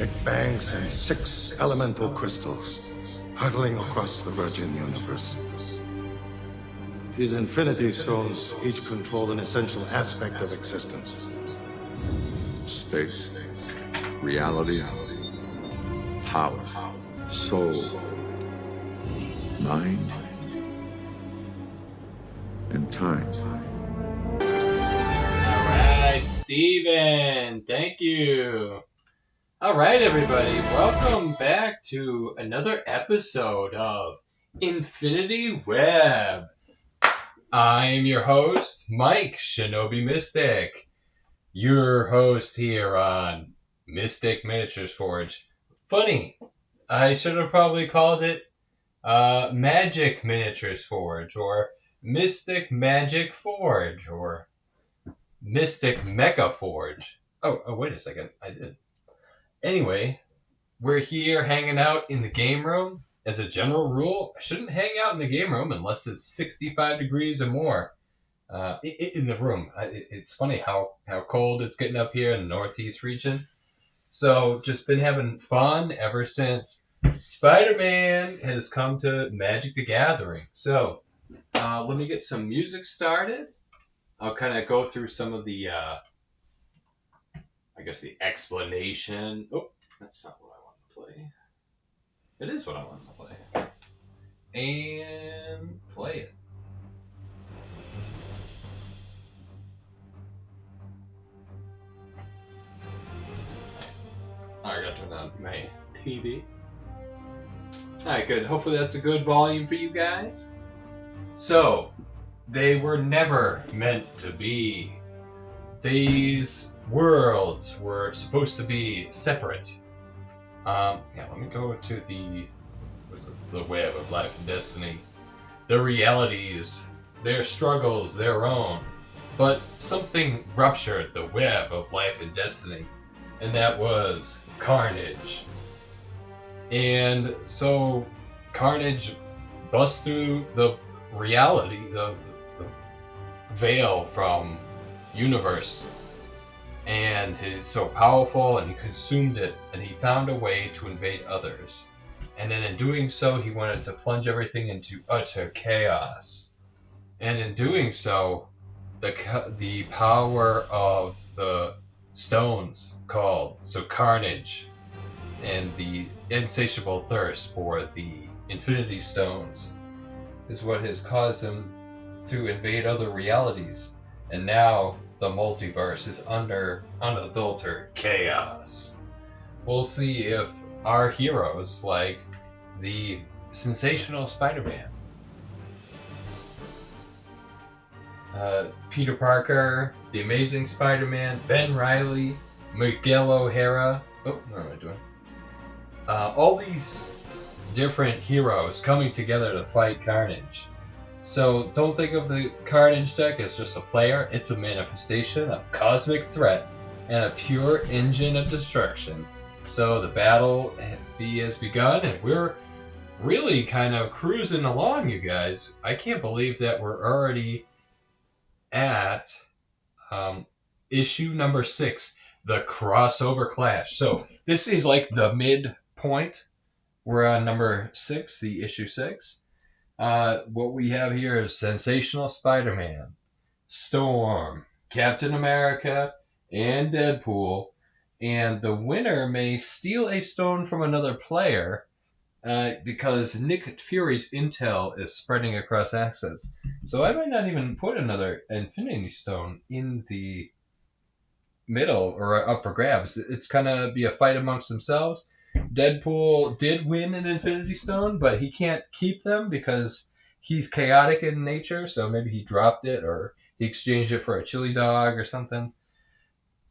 Big bangs and 6 elemental crystals hurtling across the virgin universe. These infinity stones each control an essential aspect of existence. Space, reality, power, soul, mind, and time. All right, Steven, thank you. All right, everybody, welcome back to another episode of Infinity Web. I'm your host, Mike Shinobi Mystic, your host here on Mystic Miniatures Forge. Funny, I should have probably called it Magic Miniatures Forge, or Mystic Magic Forge, or Mystic Mecha Forge. Oh, wait a second, I did. Anyway, we're here hanging out in the game room. As a general rule, I shouldn't hang out in the game room unless it's 65 degrees or more in the room. It's funny how cold it's getting up here in the Northeast region. So just been having fun ever since Spider-Man has come to Magic the Gathering. So let me get some music started. I'll kind of go through some of the, the explanation. Oh, that's not what I want to play. It is what I want to play. And play it. I got to turn on my TV. Alright, good. Hopefully that's a good volume for you guys. So, they were never meant to be. These worlds were supposed to be separate. Let me go to the web of life and destiny. Their realities, their struggles, their own. But something ruptured the web of life and destiny, and that was Carnage. And so Carnage busts through the reality, the veil from universe, and he's so powerful, and he consumed it, and he found a way to invade others. And then in doing so, he wanted to plunge everything into utter chaos. And in doing so, the power of the stones called Carnage, and the insatiable thirst for the Infinity Stones is what has caused him to invade other realities. And now the multiverse is under unadulterated chaos. We'll see if our heroes, like the Sensational Spider-Man, Peter Parker, the Amazing Spider-Man, Ben Reilly, Miguel O'Hara. Oh, what am I doing? All these different heroes coming together to fight Carnage. So don't think of the Carnage deck as just a player. It's a manifestation of cosmic threat and a pure engine of destruction. So the battle has begun, and we're really kind of cruising along, you guys. I can't believe that we're already at issue number 6, the crossover clash. So this is like the midpoint. We're on number 6, the issue 6. What we have here is Sensational Spider-Man, Storm, Captain America, and Deadpool. And the winner may steal a stone from another player because Nick Fury's intel is spreading across assets. So I might not even put another Infinity Stone in the middle or up for grabs. It's kind of be a fight amongst themselves. Deadpool did win an Infinity Stone, but he can't keep them because he's chaotic in nature, so maybe he dropped it or he exchanged it for a chili dog or something.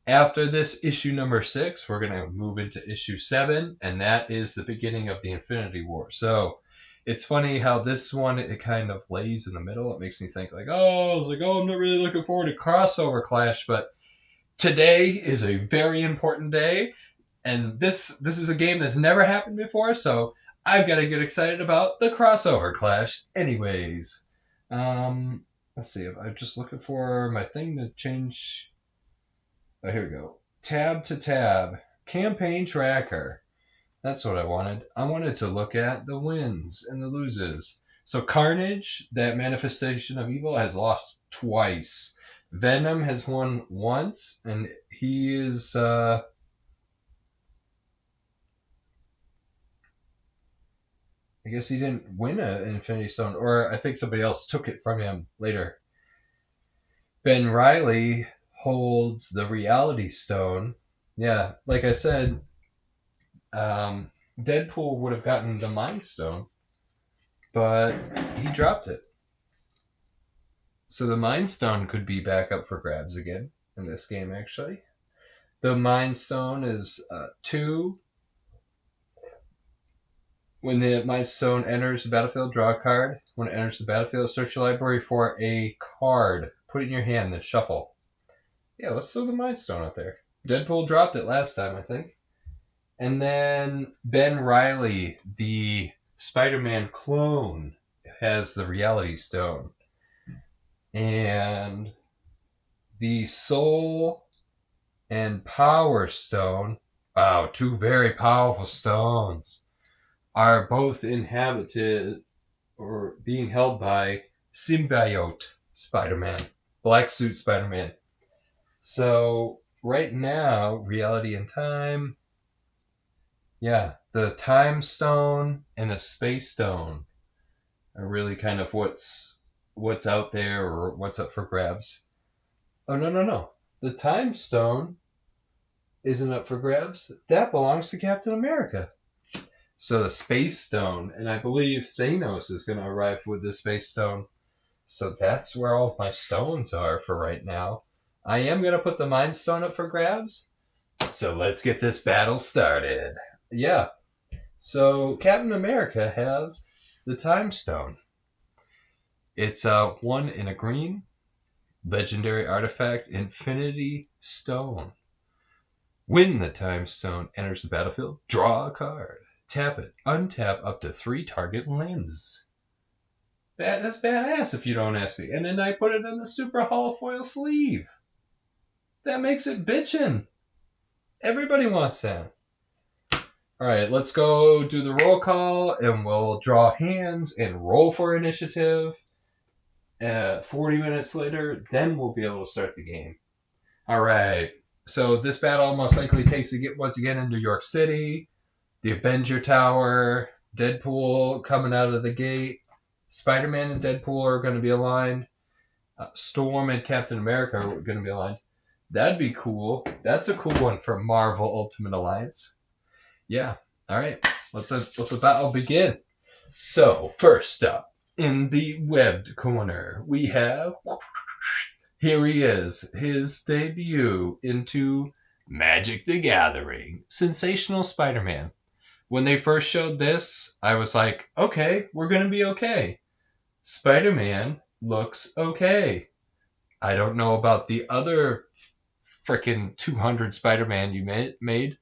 After this issue number 6, we're going to move into issue 7, and that is the beginning of the Infinity War. So it's funny how this one, it kind of lays in the middle. It makes me think I'm not really looking forward to crossover clash, but today is a very important day. And this is a game that's never happened before, so I've got to get excited about the crossover clash anyways. Let's see. I'm just looking for my thing to change. Oh, here we go. Tab to tab. campaign tracker. That's what I wanted. I wanted to look at the wins and the loses. So Carnage, that manifestation of evil, has lost twice. Venom has won once, and he is I guess he didn't win an Infinity Stone, or I think somebody else took it from him later. Ben Reilly holds the Reality Stone. Yeah, like I said, Deadpool would have gotten the Mind Stone, but he dropped it. So the Mind Stone could be back up for grabs again in this game, actually. The Mind Stone is 2. When the Mind Stone enters the battlefield, draw a card. When it enters the battlefield, search your library for a card. Put it in your hand, then shuffle. Yeah, let's throw the Mind Stone out there. Deadpool dropped it last time, I think. And then Ben Reilly, the Spider-Man clone, has the Reality Stone. And the Soul and Power Stone, wow, 2 very powerful stones, are both inhabited or being held by Symbiote Spider-Man, Black Suit Spider-Man. So right now, Reality and Time, yeah, the Time Stone and the Space Stone are really kind of what's out there or what's up for grabs. Oh, no. The Time Stone isn't up for grabs. That belongs to Captain America. So the Space Stone, and I believe Thanos is going to arrive with the Space Stone. So that's where all my stones are for right now. I am going to put the Mind Stone up for grabs. So let's get this battle started. Yeah. So Captain America has the Time Stone. It's 1 in a green. Legendary artifact, Infinity Stone. When the Time Stone enters the battlefield, draw a card. Tap it. Untap up to 3 target lands. That's badass if you don't ask me. And then I put it in the super holofoil sleeve. That makes it bitchin'. Everybody wants that. Alright, let's go do the roll call, and we'll draw hands and roll for initiative. 40 minutes later, then we'll be able to start the game. Alright, so this battle most likely takes once again in New York City. The Avenger Tower, Deadpool coming out of the gate. Spider-Man and Deadpool are going to be aligned. Storm and Captain America are going to be aligned. That'd be cool. That's a cool one for Marvel Ultimate Alliance. Yeah. All right. Let the battle begin. So, first up, in the webbed corner, we have... Here he is. His debut into Magic the Gathering. Sensational Spider-Man. When they first showed this, I was like, okay, we're going to be okay. Spider-Man looks okay. I don't know about the other frickin' 200 Spider-Man you made.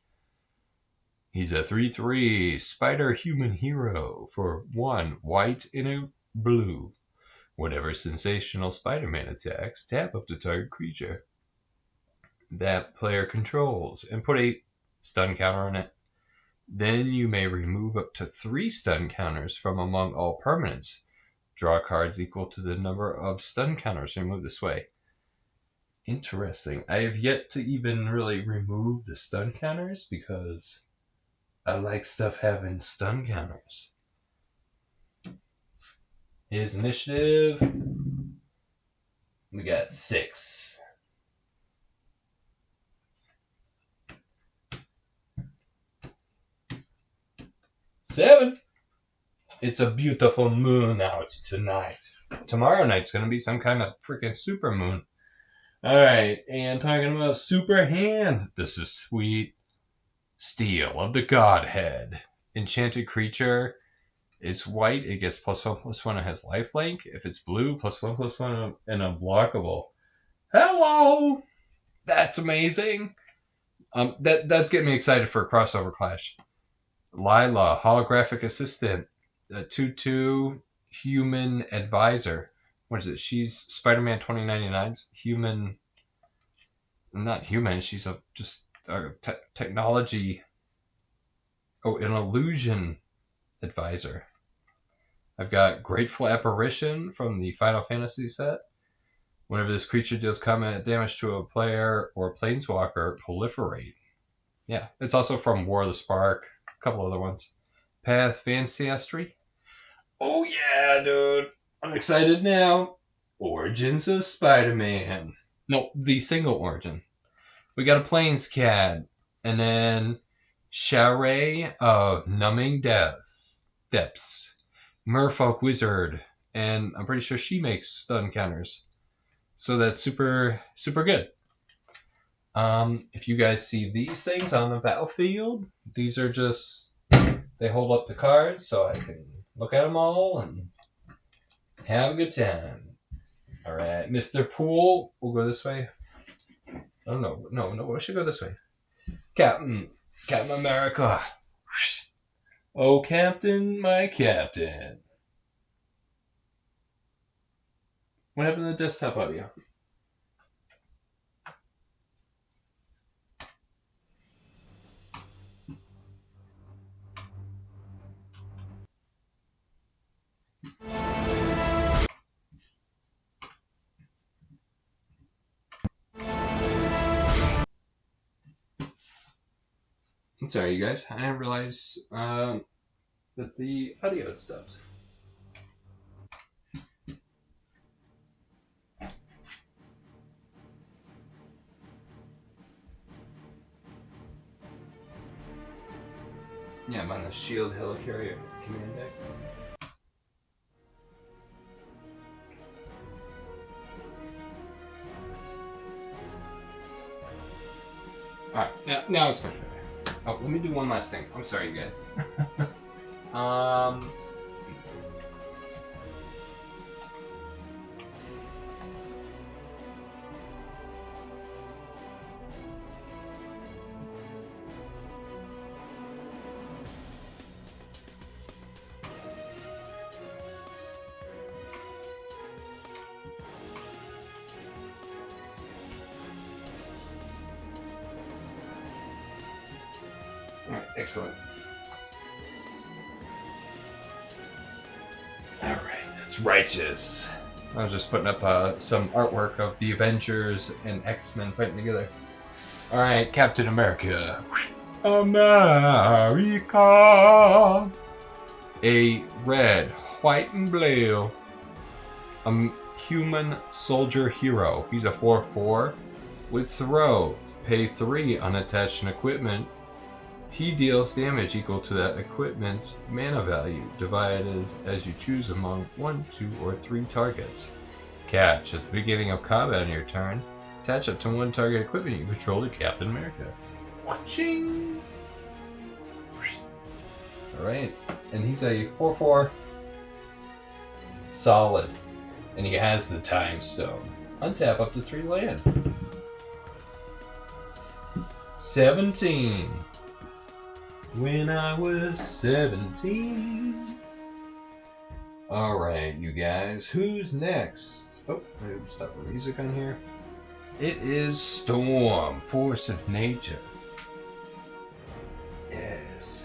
He's a 3/3 Spider-Human hero for 1 white and a blue. Whenever Sensational Spider-Man attacks, tap up the target creature that player controls and put a stun counter on it. Then you may remove up to 3 stun counters from among all permanents. Draw cards equal to the number of stun counters removed this way. Interesting. I have yet to even really remove the stun counters because I like stuff having stun counters. His initiative, we got 6. Seven. It's a beautiful moon out tonight. Tomorrow night's going to be some kind of freaking super moon. Alright, and talking about super hand. This is sweet. Steel of the Godhead. Enchanted creature. It's white. It gets +1/+1. It has lifelink. If it's blue, +1/+1 and unblockable. Hello! That's amazing. That's getting me excited for a crossover clash. Lila, holographic assistant. 2/2 human advisor. What is it? She's Spider-Man 2099's human. Not human. She's just technology. Oh, an illusion advisor. I've got Grateful Apparition from the Final Fantasy set. Whenever this creature deals combat damage to a player or planeswalker, proliferate. Yeah, it's also from War of the Spark, a couple other ones. Path Ancestry. Oh yeah, dude. I'm excited now. Origins of Spider-Man. No, the single origin. We got a Plains Cat, and then Sharae of Numbing Depths. Merfolk Wizard, and I'm pretty sure she makes stun counters. So that's super, super good. If you guys see these things on the battlefield, these are just, they hold up the cards so I can look at them all and have a good time. All right, Mr. Pool, we'll go this way. Oh, no, we should go this way. Captain America. Oh, Captain, my Captain. What happened to the desktop audio? I'm sorry, you guys. I didn't realize that the audio had stopped. Yeah, I'm on the Shield Helicarrier command deck. Alright, now it's much better. Oh, let me do one last thing. I'm sorry, you guys. Alright, excellent. Alright, that's righteous. I was just putting up some artwork of the Avengers and X-Men fighting together. Alright, Captain America. America! A red, white, and blue. Human soldier hero. He's a 4/4 with throw. Pay 3 unattached and equipment. He deals damage equal to that equipment's mana value, divided as you choose among 1, 2, or 3 targets. Catch. At the beginning of combat on your turn, attach up to 1 target equipment you control to Captain America. Ching! Alright, and he's a 4/4 solid, and he has the Time Stone. Untap up to 3 land. 17. When I was 17. Alright, you guys, who's next? Oh, maybe stop the music on here. It is Storm, Force of Nature. Yes.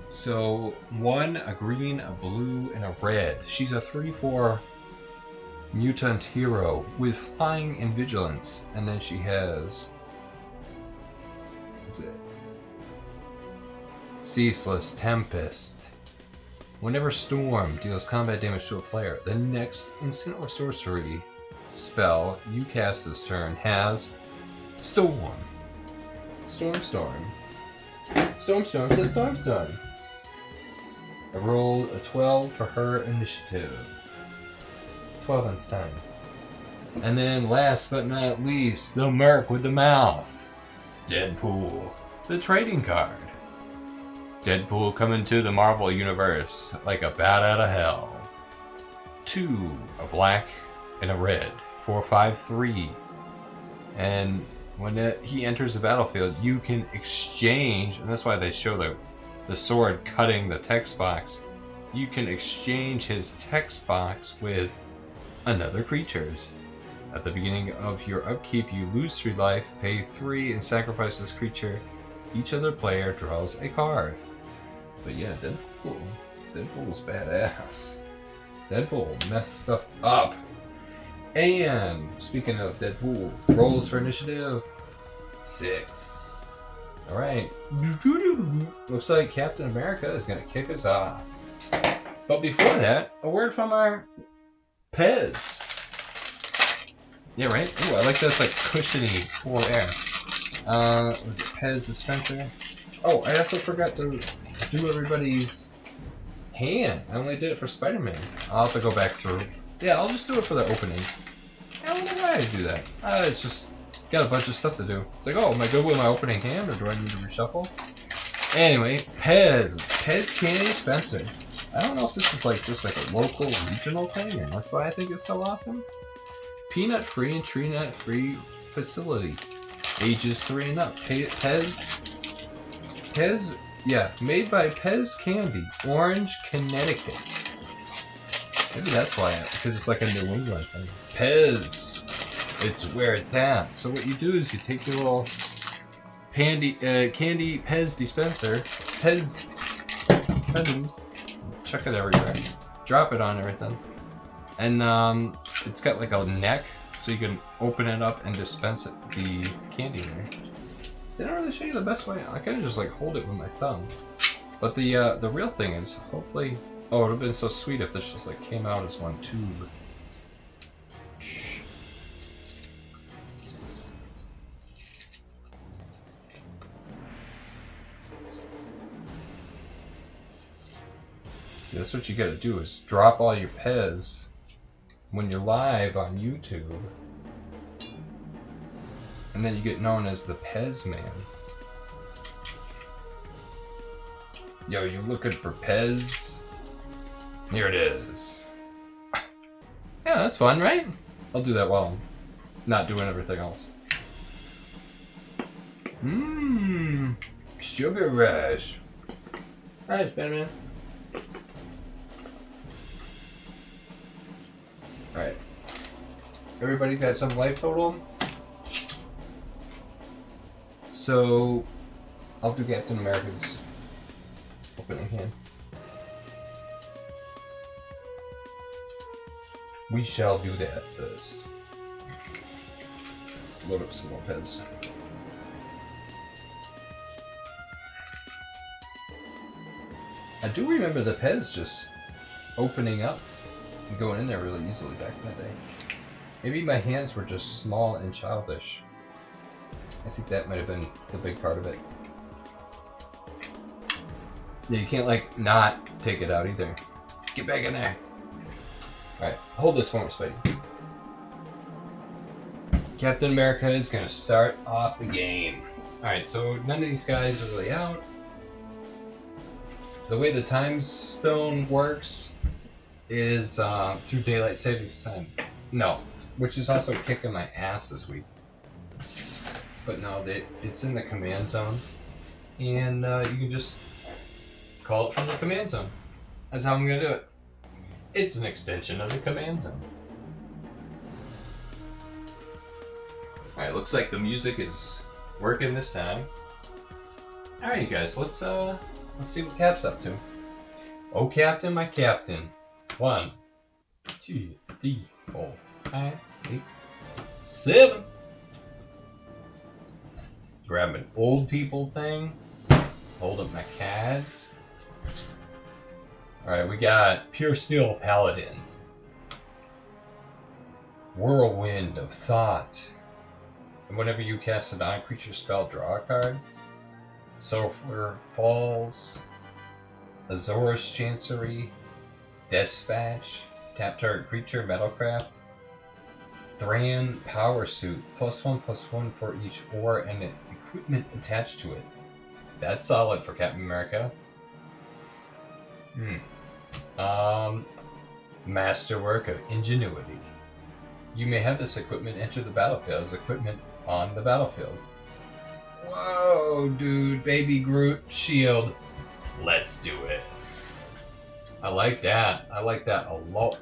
So, 1, a green, a blue, and a red. She's a 3/4 mutant hero with flying and vigilance. And then she has... What's it? Ceaseless Tempest. Whenever Storm deals combat damage to a player, the next instant or sorcery spell you cast this turn has Storm. Storm. Storm says Storm. I rolled a 12 for her initiative. 12 on stun. And then last but not least, the Merc with the mouth. Deadpool. The trading card. Deadpool coming to the Marvel Universe like a bat out of hell. 2, a black and a red. 4/5/3. And when he enters the battlefield, you can exchange, and that's why they show the sword cutting the text box. You can exchange his text box with another creature's. At the beginning of your upkeep, you lose 3 life, pay 3, and sacrifice this creature. Each other player draws a card. But yeah, Deadpool's badass. Deadpool messed stuff up. And speaking of Deadpool, rolls for initiative 6. Alright. Looks like Captain America is going to kick us off. But before that, a word from our Pez. Yeah, right? Ooh, I like this like cushiony for air. Was it Pez dispenser? Oh, I also forgot to do everybody's hand. I only did it for Spider-Man. I'll have to go back through. Yeah, I'll just do it for the opening. I don't know why I do that. It's just got a bunch of stuff to do. It's like, oh, am I good with my opening hand, or do I need to reshuffle? Anyway, Pez Candy Dispenser. I don't know if this is like just like a local, regional thing, and that's why I think it's so awesome. Peanut-free and tree nut-free facility. Ages 3 and up. Pez, yeah, made by Pez Candy, Orange, Connecticut. Maybe that's why, because it's like a New England thing. Pez, it's where it's at. So what you do is you take your little candy Pez dispenser, Pez pendants, chuck it everywhere, drop it on everything, and it's got like a neck, so you can open it up and dispense it, the candy in there. They don't really show you the best way. I kind of just like hold it with my thumb. But the real thing is, hopefully, oh, it would have been so sweet if this just like came out as one tube. Shh. See, that's what you gotta do, is drop all your Pez when you're live on YouTube. And then you get known as the Pez Man. Yo, you looking for Pez? Here it is. Yeah, that's fun, right? I'll do that while I'm not doing everything else. Mmm, Sugar Rush. Alright, Spider-Man. Alright. Everybody got some life total? So, I'll do Captain America's opening hand. We shall do that first. Load up some more Pez. I do remember the Pez just opening up and going in there really easily back in the day. Maybe my hands were just small and childish. I think that might have been the big part of it. Yeah, you can't like not take it out either. Get back in there. Alright, hold this for me, Spidey. Captain America is gonna start off the game. Alright, so none of these guys are really out. The way the time stone works is through daylight savings time. No, which is also kicking my ass this week. But no, it's in the command zone, and you can just call it from the command zone. That's how I'm gonna do it. It's an extension of the command zone. Alright, looks like the music is working this time. Alright, you guys, let's see what Cap's up to. Oh, Captain, my Captain. 1, 2, 3, 4, 5, 6, 7. Grab an old people thing. Hold up my cards. Alright, we got Pure Steel Paladin. Whirlwind of Thought. And whenever you cast a non-creature spell, draw a card. Sulfur Falls. Azorus Chancery. Dispatch. Tap target creature, Metalcraft. Thran Power Suit. +1/+1 for each ore and equipment attached to it. That's solid for Captain America. Masterwork of Ingenuity. You may have this equipment enter the battlefield as equipment on the battlefield. Whoa, dude. Baby Groot shield. Let's do it. I like that. I like that a lot.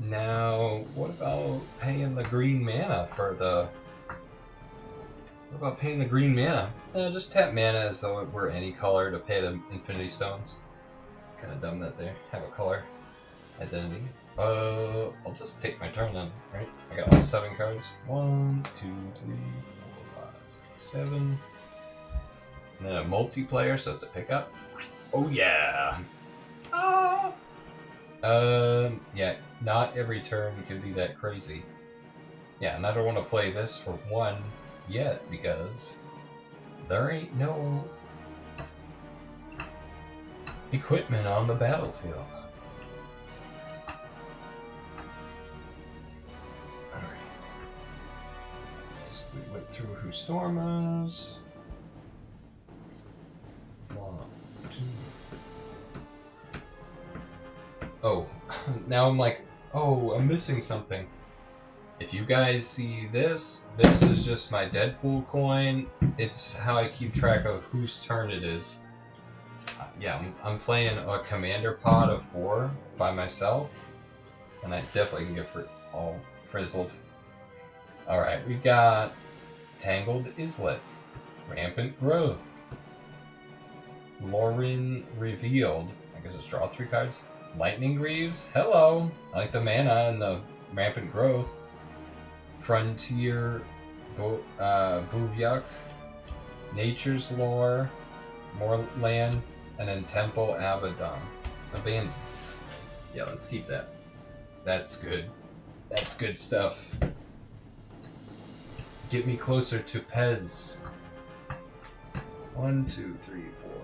Now, what about paying the green mana for the... What about paying the green mana? Just tap mana as though it were any color to pay the Infinity Stones. Kind of dumb that they have a color identity. I'll just take my turn then, right? I got all 7 cards. 1, 2, 3, 4, 5, 6, 7. And then a multiplayer, so it's a pickup. Oh yeah! Ah! Yeah, not every turn can be that crazy. Yeah, and I don't want to play this for 1 yet, because there ain't no equipment on the battlefield. Alright. So we went through who Stormas. 1, 2. Oh, now I'm like, oh, I'm missing something. If you guys see this, this is just my Deadpool coin. It's how I keep track of whose turn it is. Yeah, I'm playing a commander pod of 4 by myself, and I definitely can get all frizzled. Alright, we got Tangled Islet, Rampant Growth, Lauren Revealed. I guess it's draw 3 cards. Lightning Greaves, hello! I like the mana and the Rampant Growth. Frontier Buvyak, Nature's Lore, Moorland, and then Temple Abaddon. Abandoned. Yeah, let's keep that. That's good. That's good stuff. Get me closer to Pez. 1, 2, 3,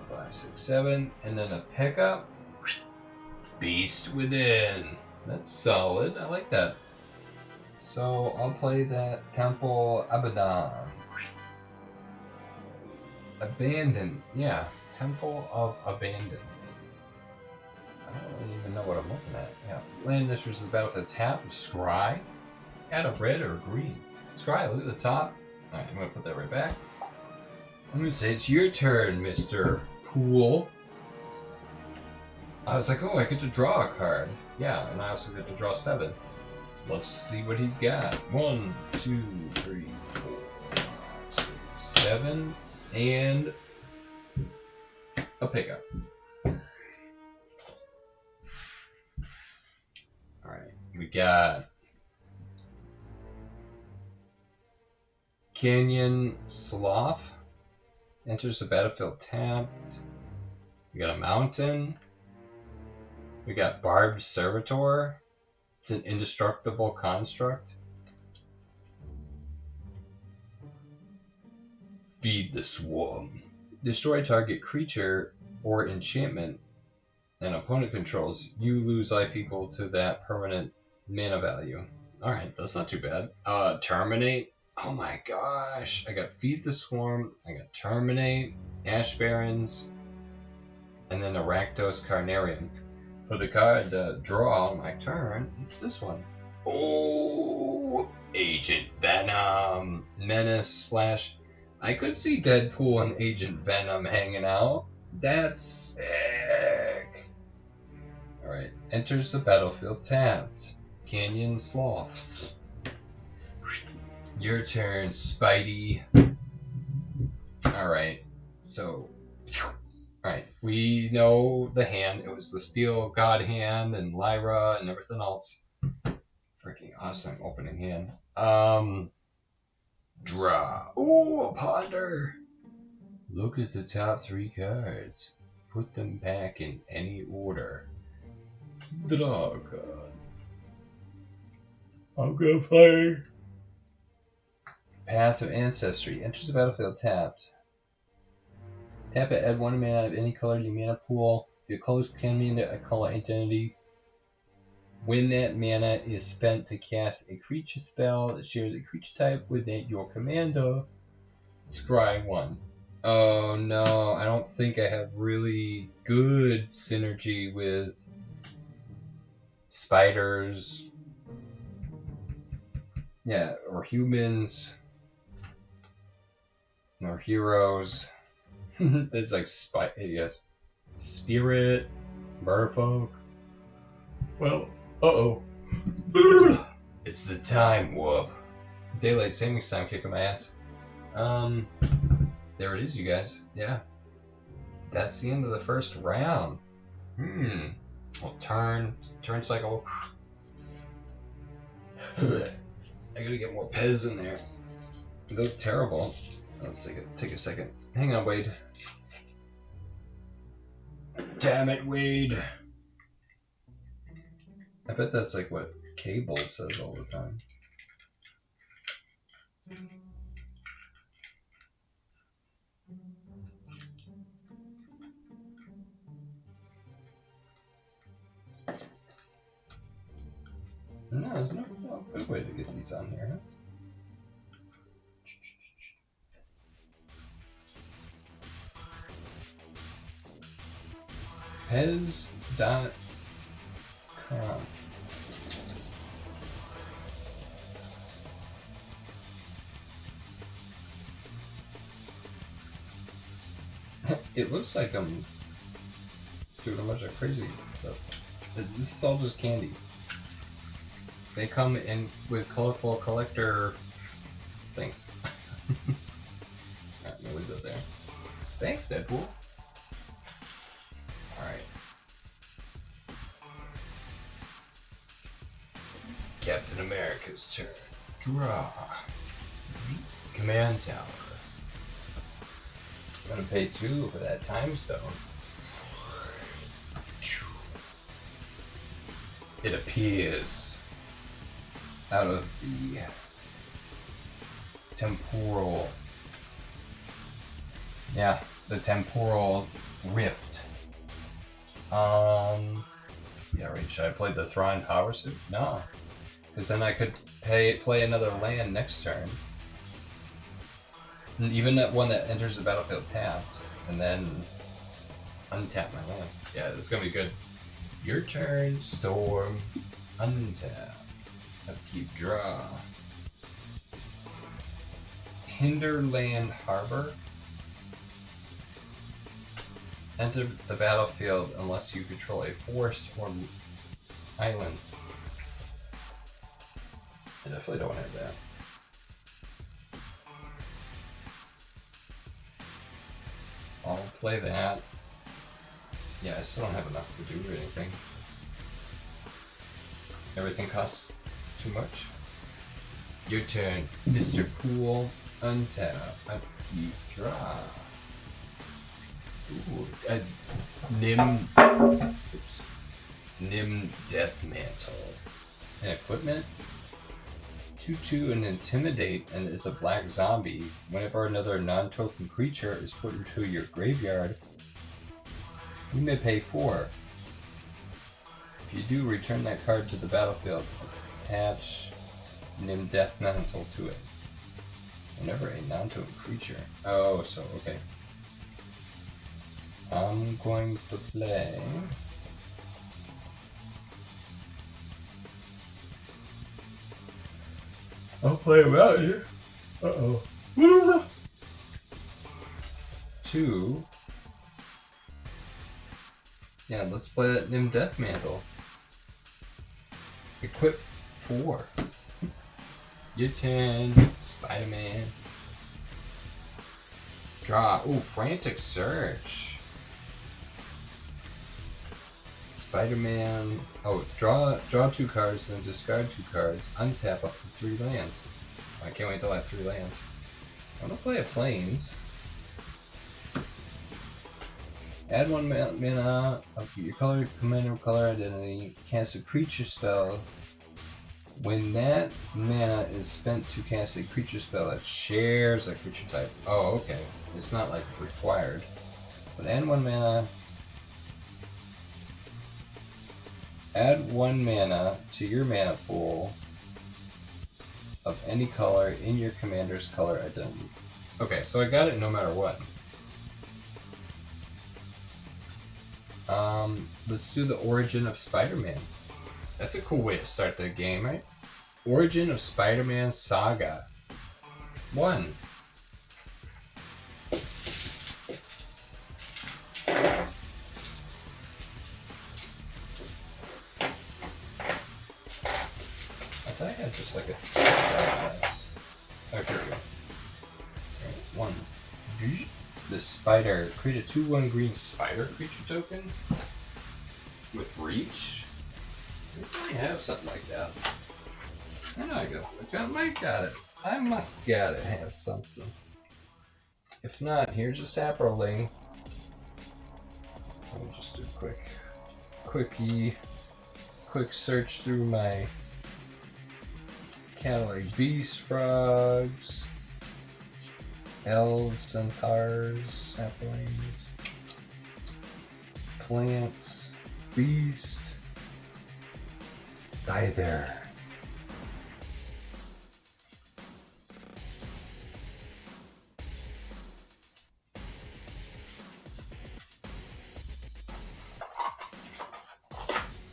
4, 5, 6, 7, and then a pickup. Beast Within. That's solid. I like that. So I'll play that Temple Abaddon. Abandon. Yeah. Temple of Abandon. I don't even know what I'm looking at. Yeah. Land this versus the battlefield tap. Scry. Add a red or a green. Scry, look at the top. Alright, I'm going to put that right back. I'm going to say it's your turn, Mr. Pool. I was like, oh, I get to draw a card. Yeah, and I also get to draw 7. Let's see what he's got. 1, 2, 3, 4, 5, 6, 7, and a pickup. Alright, we got Canyon Sloth. Enters the battlefield tapped. We got a mountain. We got Barbed Servitor. It's an indestructible construct. Feed the Swarm. Destroy target creature or enchantment an opponent controls. You lose life equal to that permanent mana value. Alright, that's not too bad. Terminate. Oh my gosh. I got Feed the Swarm. I got Terminate. Ash Barrens. And then a Rakdos Carnarium. For the card to draw on my turn, it's this one. Oh, Agent Venom. Menace Splash. I could see Deadpool and Agent Venom hanging out. That's sick. Alright, enters the battlefield tapped. Canyon Sloth. Your turn, Spidey. Alright, so... Alright, we know the hand. It was the Steel God hand and Lyra and everything else. Freaking awesome opening hand. Draw. Ooh, a ponder. Look at the top 3 cards. Put them back in any order. Draw a card. I'm gonna play Path of Ancestry. Enters the battlefield tapped. Tap it, add 1 mana of any color to your mana pool. If your colors can mean a color identity. When that mana is spent to cast a creature spell that shares a creature type with your commander, scry 1. Oh no, I don't think I have really good synergy with spiders. Yeah, or humans. Or heroes. There's like yes. Spirit, Merfolk. Well, uh-oh. It's the time warp. Daylight savings time kicking my ass. There it is, you guys. Yeah. That's the end of the first round. Well, turn cycle. I gotta get more Pez in there. They look terrible. Let's take a second. Hang on, Wade. Damn it, Wade. I bet that's like what Cable says all the time. No, there's no good way to get these on here. Pez.com. It looks like I'm doing a bunch of crazy stuff. This is all just candy. They come in with colorful collector things. Alright, no leave it there. Thanks, Deadpool. Alright. Captain America's turn. Draw. Command tower. I'm gonna pay 2 for that time stone. It appears out of the temporal, the temporal rift. Yeah, right. Should I play the Thrawn power suit? No, because then I could play another land next turn. And even that one that enters the battlefield tapped, and then untap my land. Yeah, this is gonna be good. Your turn, Storm, untap, upkeep, draw. Hinterland Harbor. Enter the battlefield unless you control a forest or island. I definitely don't have that. I'll play that. Yeah, I still don't have enough to do anything. Everything costs too much. Your turn, Mr. Pool. Untap. Upkeep. Draw. Ooh, Nim. Oops. Nim Death Mantle. And equipment. 2/2 and intimidate, and is a black zombie. Whenever another non-token creature is put into your graveyard, you may pay 4. If you do, return that card to the battlefield. Attach Nim Death Mantle to it. Whenever a non-token creature. Oh, so okay. I'm going to play. I'll play him out here. Uh-oh. 2. Yeah, let's play that Nim Death Mantle. Equip 4. Your turn, Spider-Man. Draw. Ooh, Frantic Search. Spider-Man. Oh, draw 2 cards, then discard 2 cards. Untap up to 3 lands. I can't wait till I have 3 lands. I'm gonna play a Plains. Add 1 mana of your color, commander color identity. Cast a creature spell. When that mana is spent to cast a creature spell that shares a creature type. Oh, okay. It's not like required. But add 1 mana. Add 1 mana to your mana pool of any color in your commander's color identity. Okay, so I got it no matter what. Let's do the Origin of Spider-Man. That's a cool way to start the game, right? Origin of Spider-Man Saga 1. just like a. Oh, here we go. One. The spider. Create a 2/1 green spider creature token with reach. I have something like that. I know I might got it. I must gotta have something. If not, here's a sapperling. Let me just do a quick search through my catalog. Beast frogs, elves, centaurs, saplings, plants, beast, spider.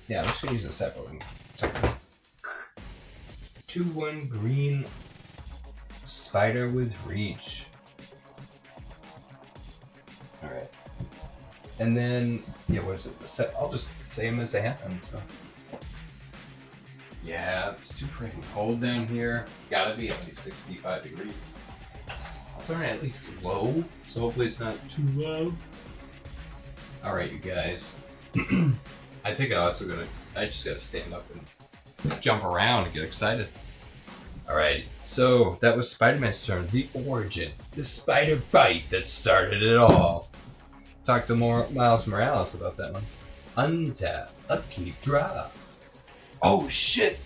Yeah, I'm just gonna use a sapling. 2/1 green spider with reach. Alright. And then, yeah, what is it? I'll just say them as they happen, so. Yeah, it's too freaking cold down here. Gotta be at least 65 degrees. I'll turn it at least low, so hopefully it's not too low. Alright, you guys. I think I just gotta stand up and jump around and get excited. Alright, so that was Spider-Man's turn. The origin, the spider bite that started it all. Talk to Miles Morales about that one. Untap, upkeep, draw. Oh shit!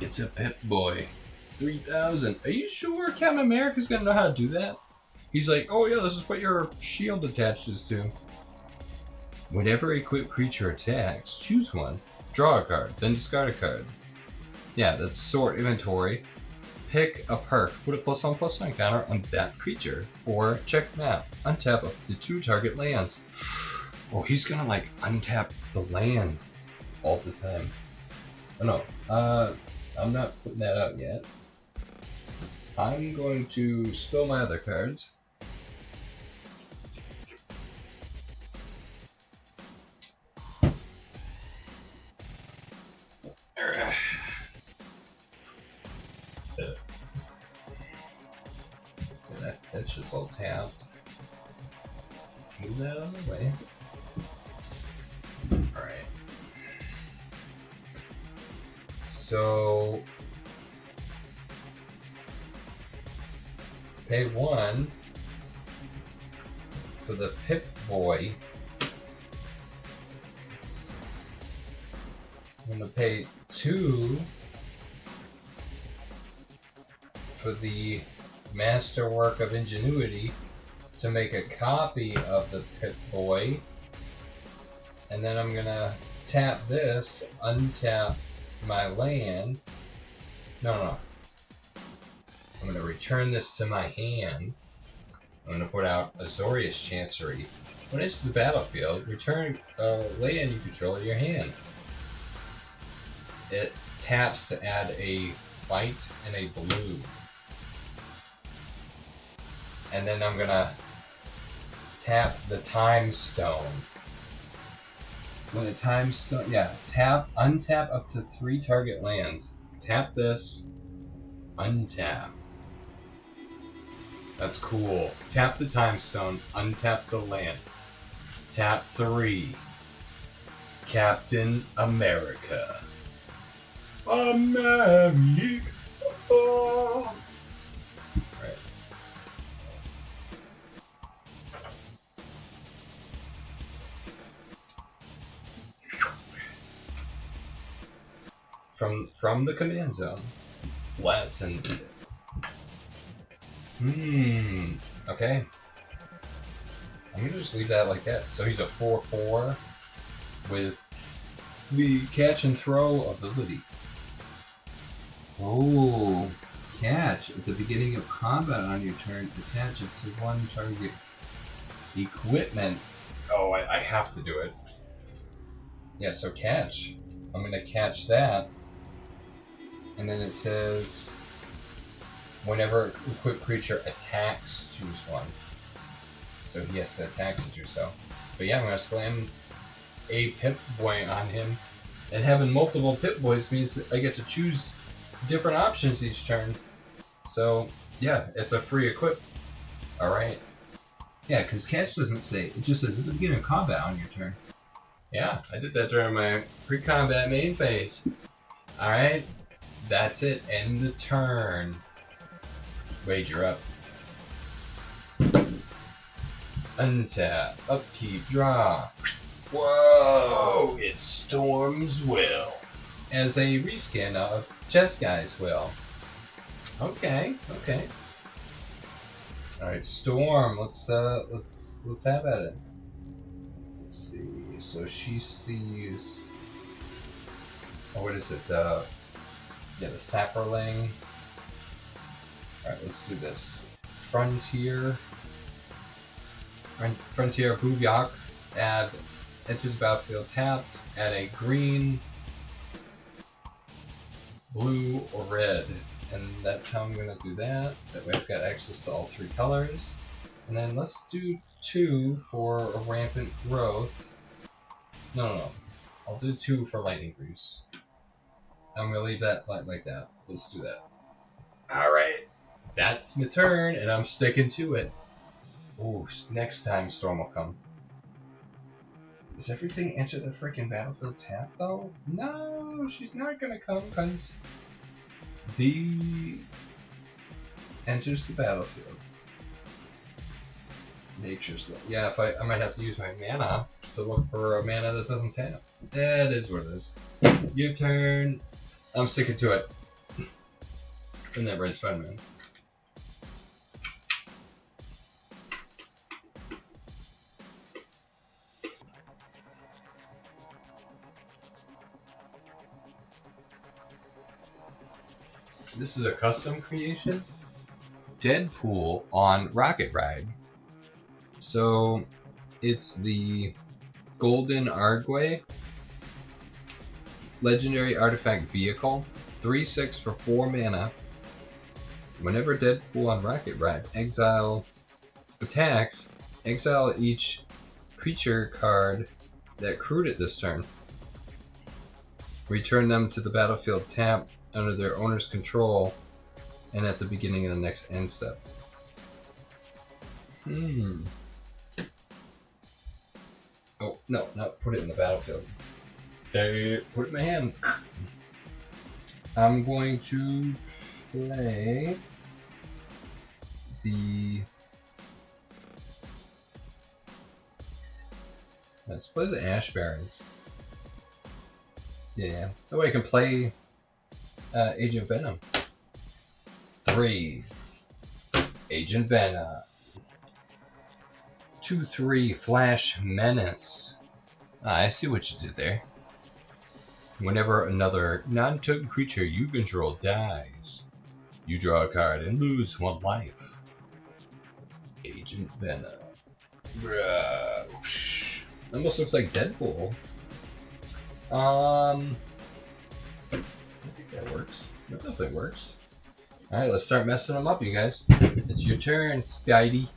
It's a Pip-Boy. 3,000. Are you sure Captain America's gonna know how to do that? He's like, oh yeah, this is what your shield attaches to. Whenever a equipped creature attacks, choose one. Draw a card, then discard a card. Yeah, that's sort inventory. Pick a perk, put a +1/+1 counter on that creature. Or check map, untap up to 2 target lands. Oh, he's gonna like untap the land all the time. Oh no, I'm not putting that out yet. I'm going to spill my other cards. That's just all tapped. Move that out of the way. Alright. So pay 1 for the Pip-Boy. I'm gonna pay 2 for the Masterwork of Ingenuity to make a copy of the Pip-Boy. And then I'm gonna tap this, untap my land. No. I'm gonna return this to my hand. I'm gonna put out Azorius Chancery. When it enters the battlefield, return a land you control to your hand. It taps to add a white and a blue. And then I'm gonna tap the Time Stone. When a Time Stone, yeah, untap up to 3 target lands. Tap this, untap. That's cool. Tap the Time Stone, untap the land. Tap 3. Captain America. America. Oh. Right. From the command zone. Lesson. Okay. I'm gonna just leave that like that. So he's a 4/4 with the catch and throw ability. Oh, catch at the beginning of combat on your turn. Attach it to 1 target equipment. Oh, I have to do it. Yeah, so catch. I'm gonna catch that. And then it says, whenever equipped creature attacks, choose 1. So he has to attack to do so. But yeah, I'm gonna slam a Pip-Boy on him. And having multiple Pip-Boys means that I get to choose different options each turn. So yeah, it's a free equip. All right. Yeah, because catch doesn't say, it just says at the beginning of combat on your turn. Yeah, I did that during my pre-combat main phase. All right, that's it. End the turn. Wager up. Untap. Upkeep. Draw. Whoa! It Storm's Will. As a reskin of Chess Guy's Will. Okay. All right, Storm. Let's have at it. Let's see. So she sees. Oh, what is it? The Sapperling. All right, let's do this. Frontier Boobyok. Enters battlefield tapped. Add a green, blue, or red. And that's how I'm going to do that. That way I've got access to all three colors. And then let's do 2 for a rampant growth. No. I'll do 2 for lightning grease. I'm going to leave that like that. Let's do that. Alright. That's my turn, and I'm sticking to it. Ooh, next time Storm will come. Does everything enter the freaking battlefield tap, though? No, she's not going to come, because the enters the battlefield. Nature's Law. Yeah, I might have to use my mana to look for a mana that doesn't tap. That is what it is. Your turn. I'm sticking to it. And that red Spider-Man. This is a custom creation. Deadpool on Rocket Ride. So it's the Golden Arguay legendary artifact vehicle. 3/6 for 4 mana. Whenever Deadpool on Rocket Ride attacks, exile each creature card that crewed it this turn. Return them to the battlefield tapped under their owner's control and at the beginning of the next end step. Oh, no, not put it in the battlefield. There, put it in my hand. I'm going to play let's play the Ash Barons. Yeah, that way I can play Agent Venom. 3. Agent Venom. 2/3 Flash Menace. I see what you did there. Whenever another non-token creature you control dies, you draw a card and lose 1 life. Agent Venom. Almost looks like Deadpool. I think that works. That definitely works. Alright, let's start messing them up, you guys. It's your turn, Spidey.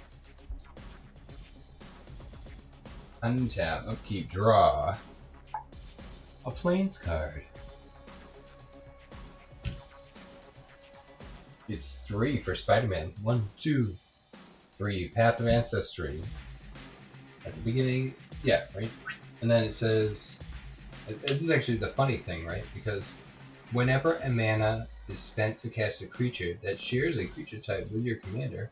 Untap, upkeep, draw. A Plains card. It's 3 for Spider-Man. 1, 2, 3. Path of Ancestry. At the beginning, yeah, right? And then it says, this is actually the funny thing, right? Because whenever a mana is spent to cast a creature that shares a creature type with your commander,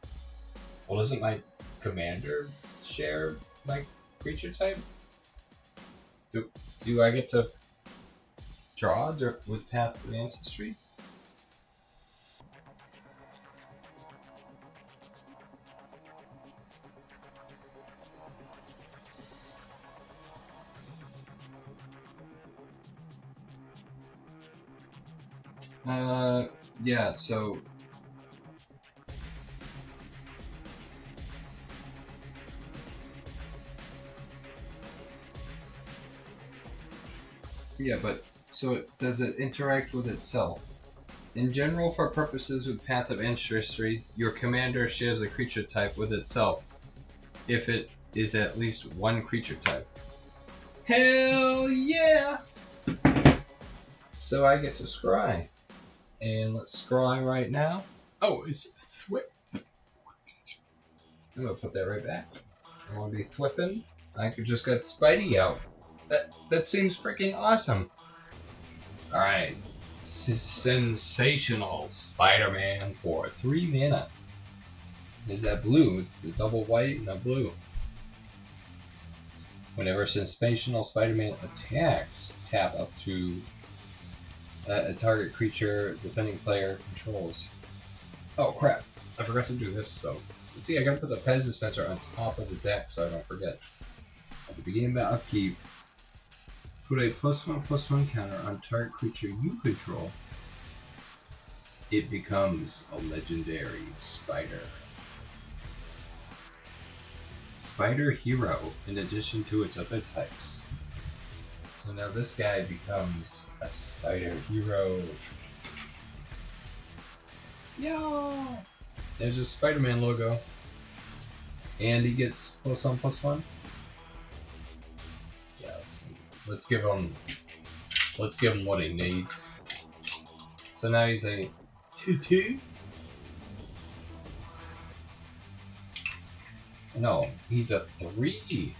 well, doesn't my commander share my creature type? Do I get to draw with Path of Ancestry? Yeah, so yeah, but so does it interact with itself? In general, for purposes with Path of Ancestry, your commander shares a creature type with itself if it is at least 1 creature type. Hell yeah! So I get to scry. And let's scroll right now. Oh, it's thwip. I'm gonna put that right back. I want to be thwipping. I could just got Spidey out. That seems freaking awesome. All right, Sensational Spider-Man for 3 mana. Is that blue? It's the double white and a blue. Whenever Sensational Spider-Man attacks, tap up to a target creature defending player controls. Oh crap! I forgot to do this. So see, I gotta put the Pez dispenser on top of the deck so I don't forget. At the beginning of the upkeep, put a +1/+1 counter on target creature you control. It becomes a legendary spider. Spider hero in addition to its other types. So now this guy becomes a spider hero. Yeah. There's a Spider-Man logo. And he gets +1/+1. Yeah, let's give him what he needs. So now he's a 2/2. No, he's a 3.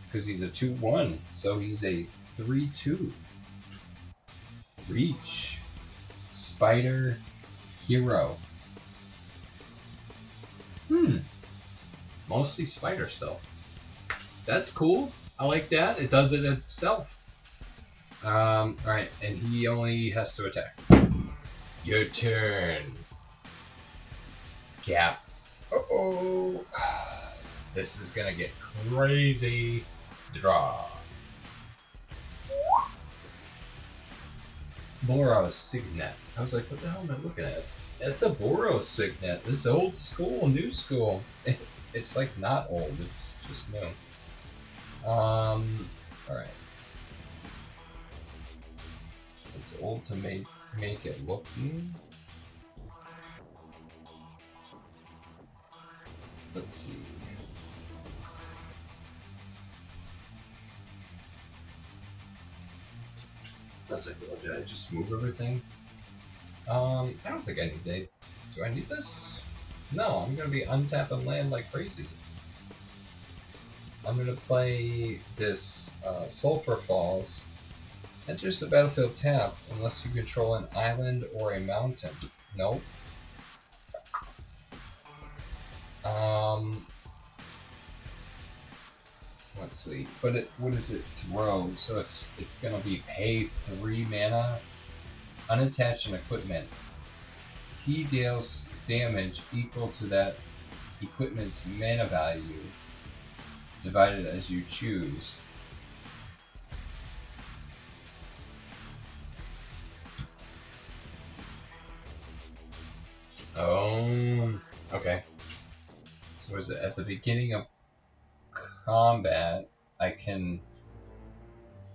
Because he's a 2/1. So he's a 3/2. Reach. Spider hero. Mostly spider still. That's cool. I like that. It does it itself. Alright, and he only has to attack. Your turn. Cap. Uh-oh. This is gonna get crazy. Draw. Boros Signet. I was like, what the hell am I looking at? It's a Boros Signet. This old school, new school. It's like not old, it's just new. Alright. It's old to make it look new. Let's see. I was like, well, did I just move everything? I don't think I need that. Do I need this? No, I'm gonna be untapping land like crazy. I'm gonna play this Sulphur Falls. Enters the battlefield tapped unless you control an island or a mountain. Nope. Let's see. But what does it throw? So it's gonna be pay 3 mana, unattach an equipment. He deals damage equal to that equipment's mana value, divided as you choose. Oh, okay. So is it at the beginning of combat, I can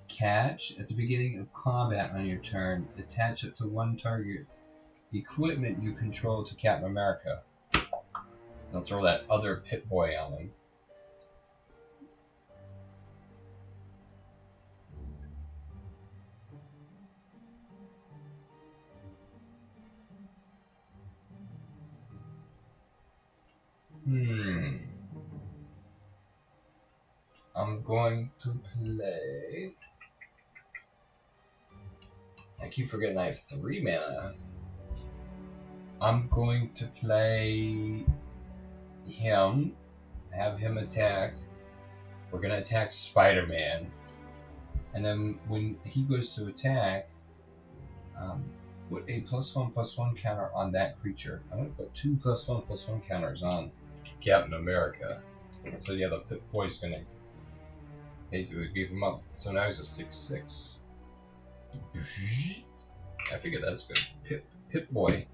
catch at the beginning of combat on your turn, attach it to one target equipment you control to Captain America. I'll throw that other Pip-Boy on him. I'm going to play... I keep forgetting I have 3 mana. I'm going to play him, have him attack. We're going to attack Spider-Man. And then when he goes to attack, put a +1/+1 counter on that creature. I'm going to put 2 +1/+1 counters on Captain America. So yeah, the Pip-Boy's going to basically beat him up. So now he's a 6/6. I figured that's good. Pip-Boy.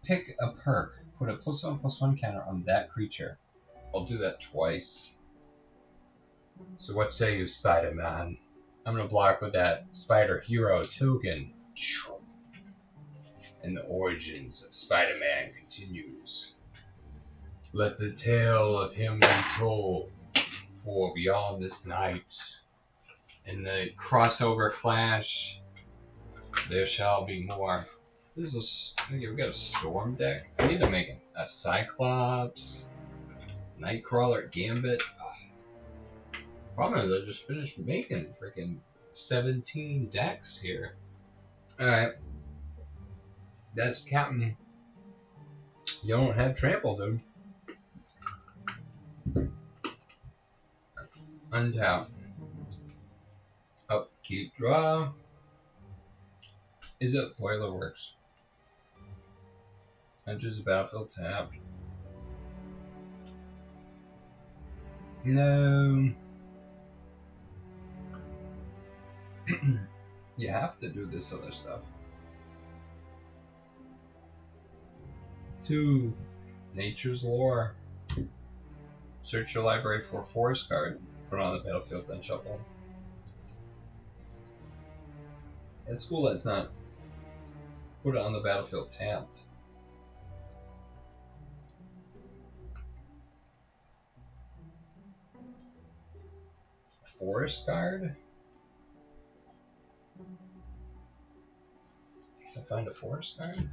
Pick a perk. Put a +1/+1 counter on that creature. I'll do that twice. So what say you, Spider-Man? I'm going to block with that Spider Hero token. And the origins of Spider-Man continues. Let the tale of him be told, for beyond this night, in the crossover clash, There shall be more. This is okay, we got a storm deck. I need to make a Cyclops, Nightcrawler, Gambit. Problem is, I just finished making freaking 17 decks here. Alright. That's Captain. You don't have trample, dude. Untap. Upkeep draw. Is it Boiler Works? Enters the battlefield tapped. No. You have to do this other stuff. 2. Nature's Lore. Search your library for a forest card. Put it on the battlefield, then shuffle. It's cool that it's not put it on the battlefield tapped. Forest card? Can I find a forest card?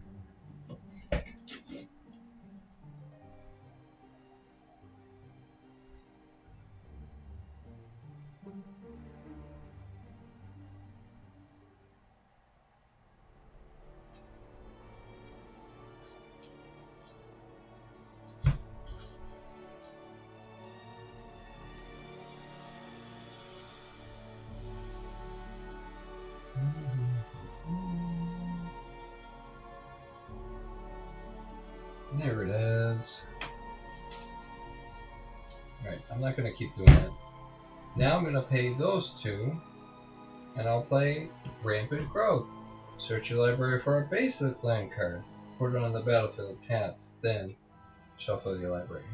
There it is. Alright, I'm not going to keep doing it. Now I'm going to pay those 2, and I'll play Rampant Growth. Search your library for a basic land card. Put it on the battlefield tapped. Then shuffle your library.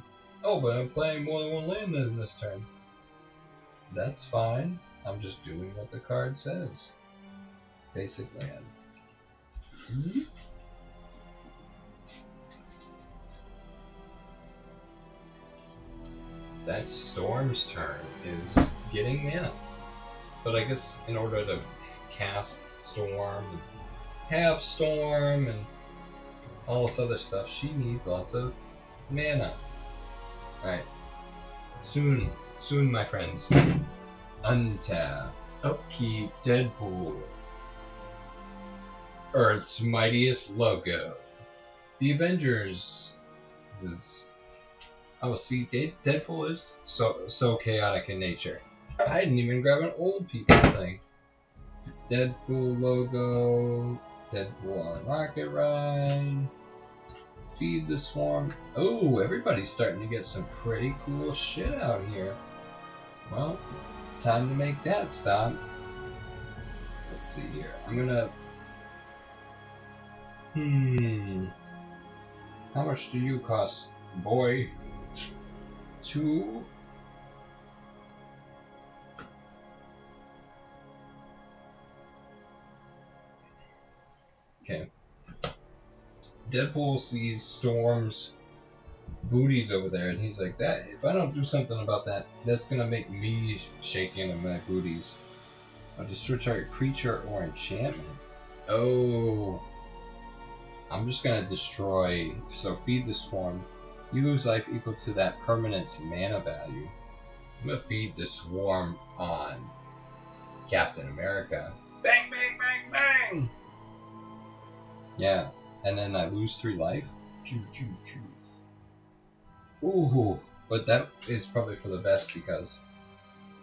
Oh, but I'm playing more than one land in this turn. That's fine. I'm just doing what the card says. Basic land. That Storm's turn is getting mana. But I guess in order to cast Storm, and have Storm, and all this other stuff, she needs lots of mana. Alright. Soon, my friends. Untap. Upkeep Deadpool. Earth's mightiest logo. The Avengers. Oh, see, Deadpool is so chaotic in nature. I didn't even grab an old people thing. Deadpool logo. Deadpool on Rocket Ride. Feed the Swarm. Oh, everybody's starting to get some pretty cool shit out here. Well, time to make that stop. Let's see here. I'm gonna... How much do you cost, boy? 2? Okay. Deadpool sees Storm's booties over there, and he's like, "That if I don't do something about that, that's gonna make me shake into my booties." I'll destroy target creature or enchantment. Oh. I'm just gonna destroy. So feed the Swarm. You lose life equal to that permanent's mana value. I'm gonna feed the Swarm on Captain America. Bang, bang, bang, bang! Yeah, and then I lose 3 life. Choo, choo, choo. Ooh, but that is probably for the best because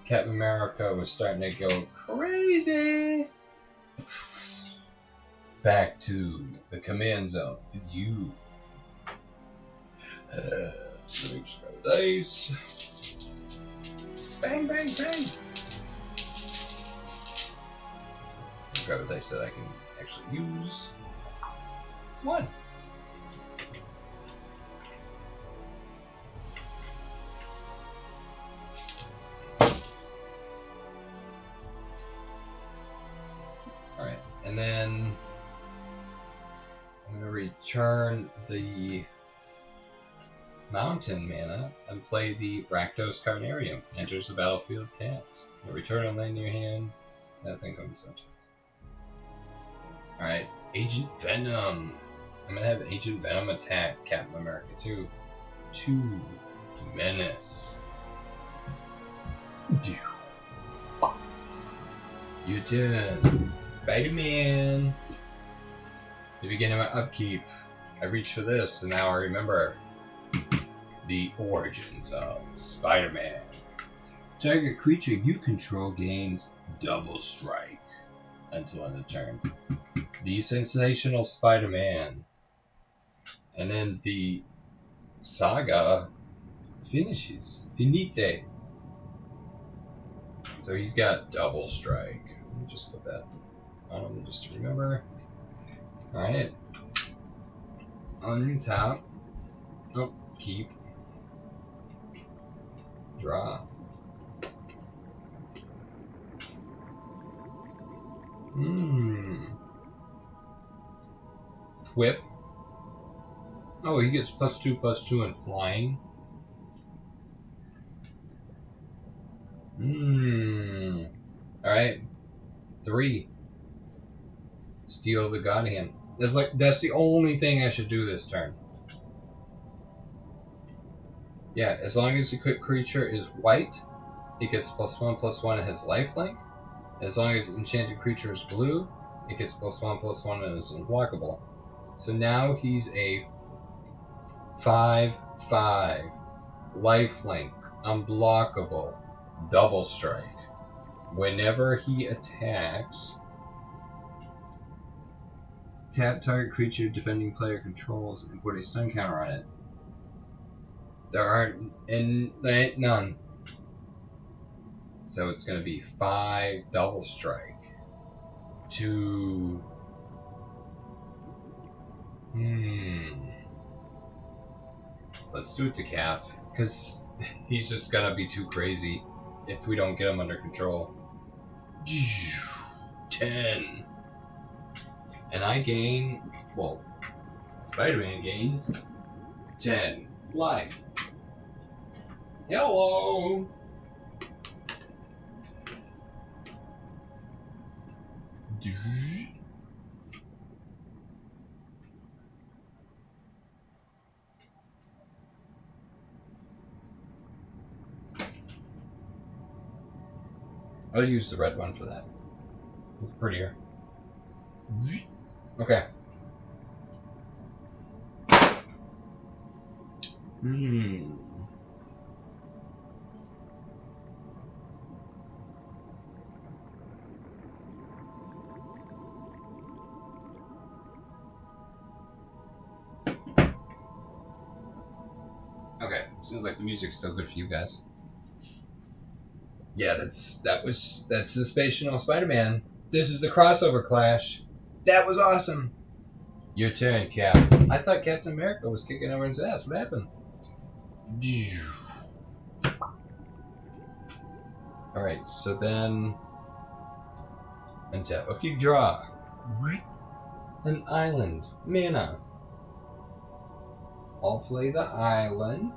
Captain America was starting to go crazy. Back to the command zone with you. Let me just grab a dice. Bang, bang, bang. Grab a dice that I can actually use. 1. Alright, and then I'm going to return the mountain mana and play the Rakdos Carnarium. Enters the battlefield tapped. You return a land in your hand. That thing comes up. Alright, Agent Venom. I'm gonna have Agent Venom attack Captain America too. 2 Menace. You turn. Spider-Man. The beginning of my upkeep. I reached for this, and now I remember the origins of Spider-Man. Target creature you control gains double strike until end of turn. The Sensational Spider-Man. And then the saga finishes. Finite. So he's got double strike. Let me just put that on just to remember. Alright. On top. Oh, keep. Draw. Whip. Oh, he gets +2/+2 in flying. Alright. 3. Steal the God Hand. That's the only thing I should do this turn. Yeah, as long as the equipped creature is white, it gets +1/+1 and has lifelink. As long as enchanted creature is blue, it gets +1/+1 and is unblockable. So now he's a 5/5 lifelink, unblockable, double strike. Whenever he attacks, tap target creature defending player controls and put a stun counter on it. There ain't none. So it's going to be 5 double strike. 2. Let's do it to Cap, because he's just going to be too crazy if we don't get him under control. 10. And I gain, well, Spider-Man gains 10 life. Hello! I'll use the red one for that. It's prettier. Okay. Okay, seems like the music's still good for you guys. Yeah, that's the Sensational Spider-Man. This is the crossover clash. That was awesome. Your turn, Cap. I thought Captain America was kicking everyone's ass. What happened? Alright, so then untap. Okay, draw. An island. Mana. I'll play the island.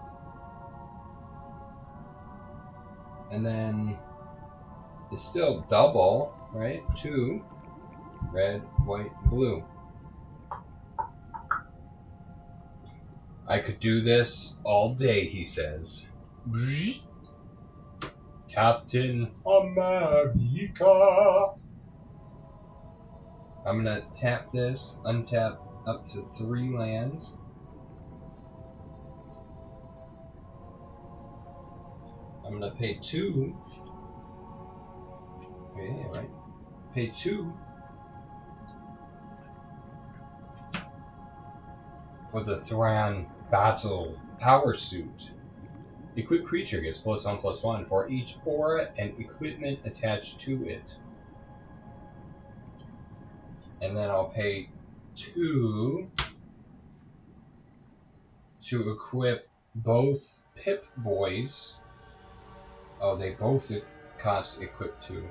And then it's still double, right? 2 red, white, blue. I could do this all day, he says. Captain America. I'm gonna tap this, untap up to 3 lands. I'm gonna pay 2. Okay, right. Pay 2 for the Thran Battle Power Suit. Equipped creature gets +1/+1 for each aura and equipment attached to it. And then I'll pay 2 to equip both Pip Boys. Oh, they both cost equip 2.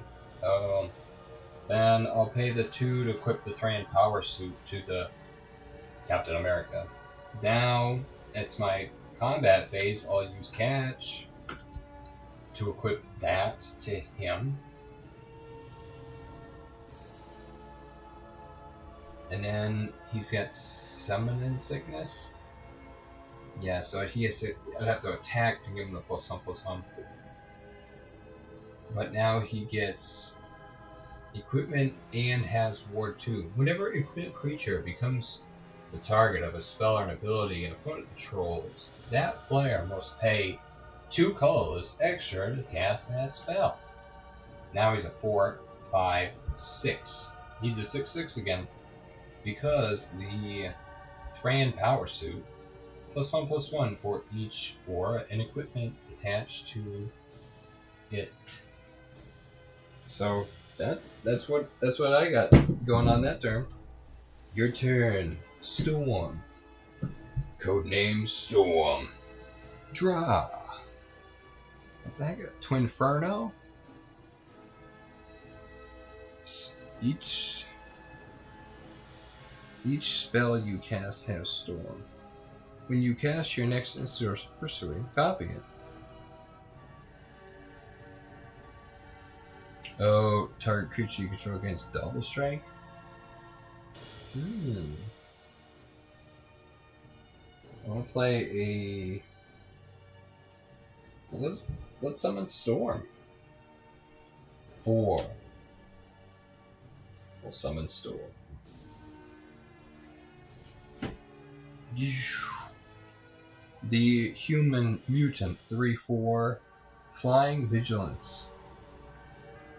Then I'll pay the 2 to equip the Thran Power Suit to the Captain America. Now it's my combat phase. I'll use Catch to equip that to him. And then he's got summoning sickness. Yeah, so he has to. I'd have to attack to give him the +1/+1. But now he gets equipment and has Ward 2. Whenever a equipped creature becomes the target of a spell or an ability an opponent controls, that player must pay 2 colorless extra to cast that spell. Now he's a 4, 5, 6. He's a 6/6 again because the Thran Power Suit +1/+1 for each aura and equipment attached to it. So that's what I got going on that turn. Your turn. Storm. Codename Storm. Draw. What the heck? Twinferno? Each spell you cast has Storm. When you cast your next instant or sorcery, copy it. Oh, target creature you control against double strike? I want to play a... Let's summon Storm. 4. We'll summon Storm. The Human Mutant 3/4 Flying Vigilance.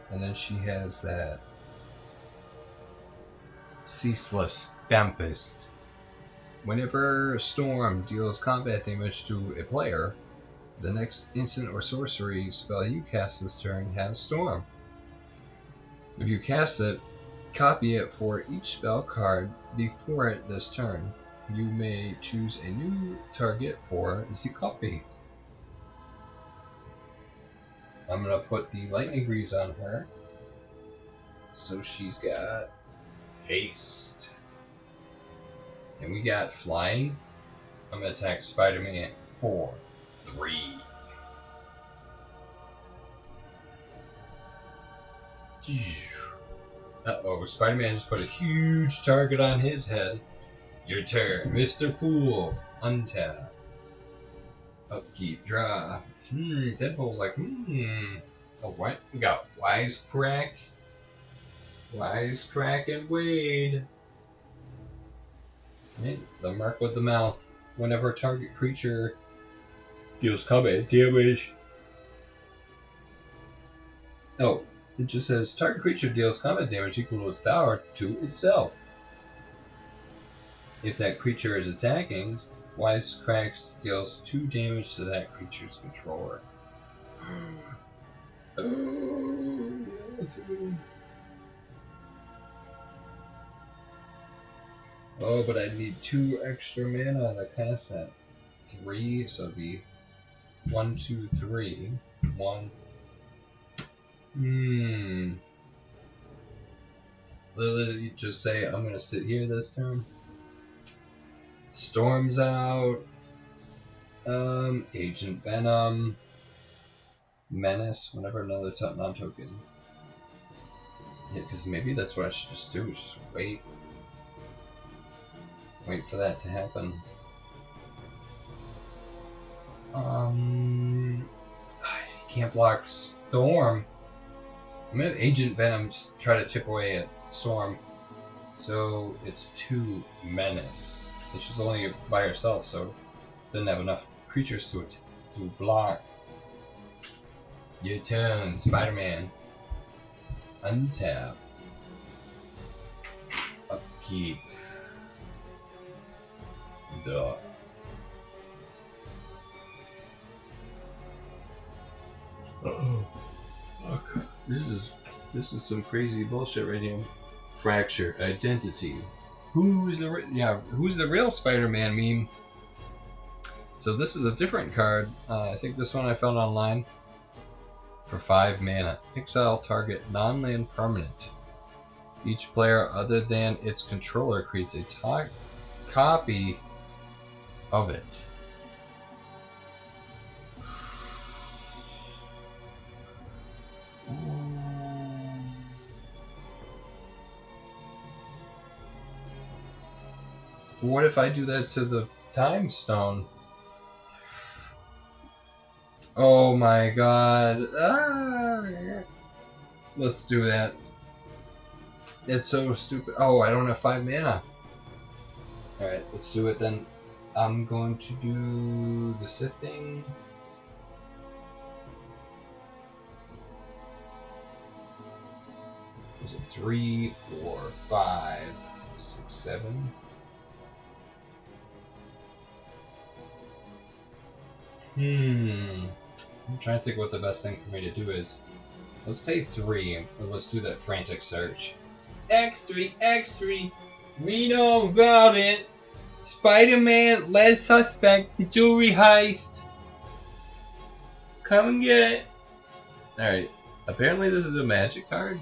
And then she has that Ceaseless Tempest. Whenever Storm deals combat damage to a player, the next instant or sorcery spell you cast this turn has Storm. If you cast it, copy it for each spell card before it this turn. You may choose a new target for the copy. I'm going to put the Lightning Greaves on her. So she's got haste. And we got flying. I'm going to attack Spider-Man 4, 3. Uh-oh, Spider-Man just put a huge target on his head. Your turn, Mr. Pool. Untap. Upkeep, draw. Deadpool's like, Oh, what? We got Wisecrack. Wisecrack and Wade. Right, the mark with the mouth. Whenever a target creature deals combat damage. Oh, it just says target creature deals combat damage equal to its power to itself. If that creature is attacking, Wisecrack deals 2 damage to that creature's controller. Oh, but I need 2 extra mana to cast that. 3, so it'd be 1, 2, 3. 1. Literally just say I'm gonna sit here this turn. Storm's out. Agent Venom. Menace, whenever another non-token. Yeah, because maybe that's what I should just do, is just wait. Wait for that to happen. I can't block Storm. I'm gonna have Agent Venom try to chip away at Storm. So it's 2 Menace. And she's only by herself, so didn't have enough creatures to block. Your turn, Spider-Man. Untap. Upkeep. Duh. Fuck. This is some crazy bullshit right here. Fracture identity. Who's the real Spider-Man meme? So this is a different card. I think this one I found online. For 5 mana. Exile target non-land permanent. Each player other than its controller creates a copy of it. What if I do that to the time stone? Oh my god. Let's do that. It's so stupid. Oh, I don't have 5 mana. Alright, let's do it then. I'm going to do the sifting. Was it 3, 4, 5, 6, 7? I'm trying to think what the best thing for me to do is. Let's pay 3 and let's do that frantic search. X3, X3, we know about it. Spider-Man led suspect, jewelry heist. Come and get it. Alright, apparently this is a magic card.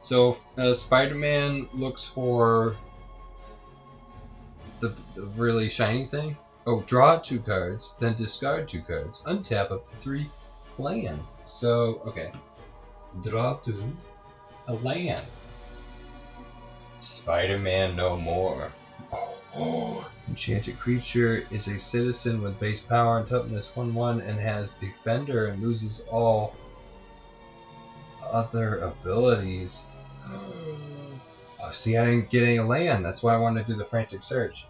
So Spider-Man looks for the really shiny thing. Oh, draw 2 cards, then discard 2 cards. Untap up to 3 land. So, okay. Draw 2, a land. Spider-Man no more. Enchanted creature is a citizen with base power and toughness 1/1 and has defender and loses all other abilities. Oh, see, I didn't get any land. That's why I wanted to do the frantic search.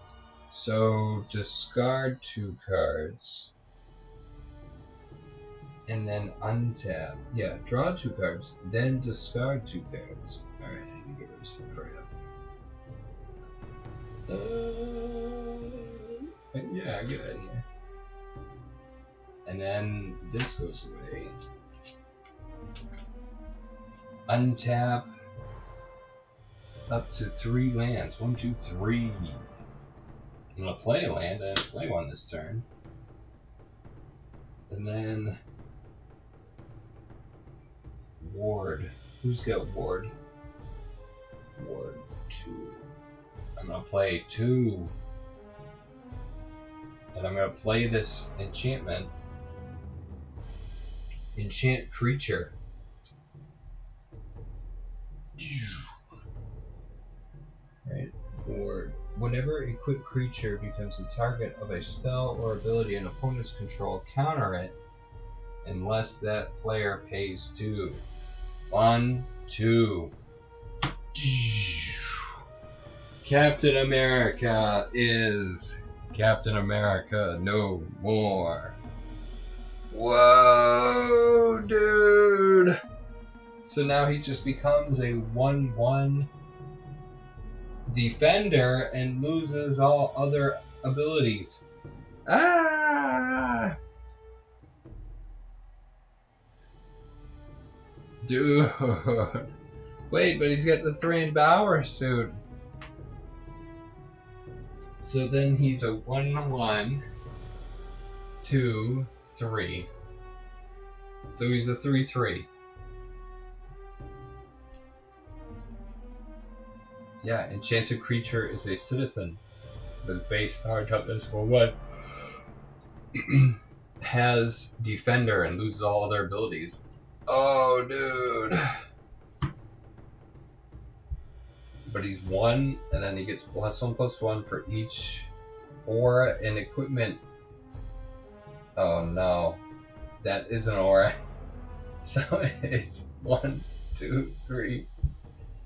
So discard 2 cards. And then untap. Yeah, draw 2 cards, then discard 2 cards. Alright, I need to get rid of some crap. Yeah, good idea. And then this goes away. Untap up to 3 lands. 1, 2, 3. I'm gonna play a land. I didn't play one this turn. And then Ward. Who's got Ward? Ward 2. I'm gonna play 2. And I'm gonna play this enchantment. Enchant creature. Right? Ward. Whenever equipped creature becomes the target of a spell or ability an opponent's control, counter it unless that player pays 2. 1, 2. Captain America is Captain America no more. Whoa, dude! So now he just becomes a 1/1 defender and loses all other abilities. Ah! Dude. Wait, but he's got the Thran Bauer suit. So then he's a 1/1, 2, 3. So he's a 3/3. Yeah, enchanted creature is a citizen with base power toughness for 1. Has defender and loses all other abilities. Oh, dude. But he's 1, and then he gets +1/+1 for each aura and equipment. Oh no, that is an aura. So it's 1, 2, 3.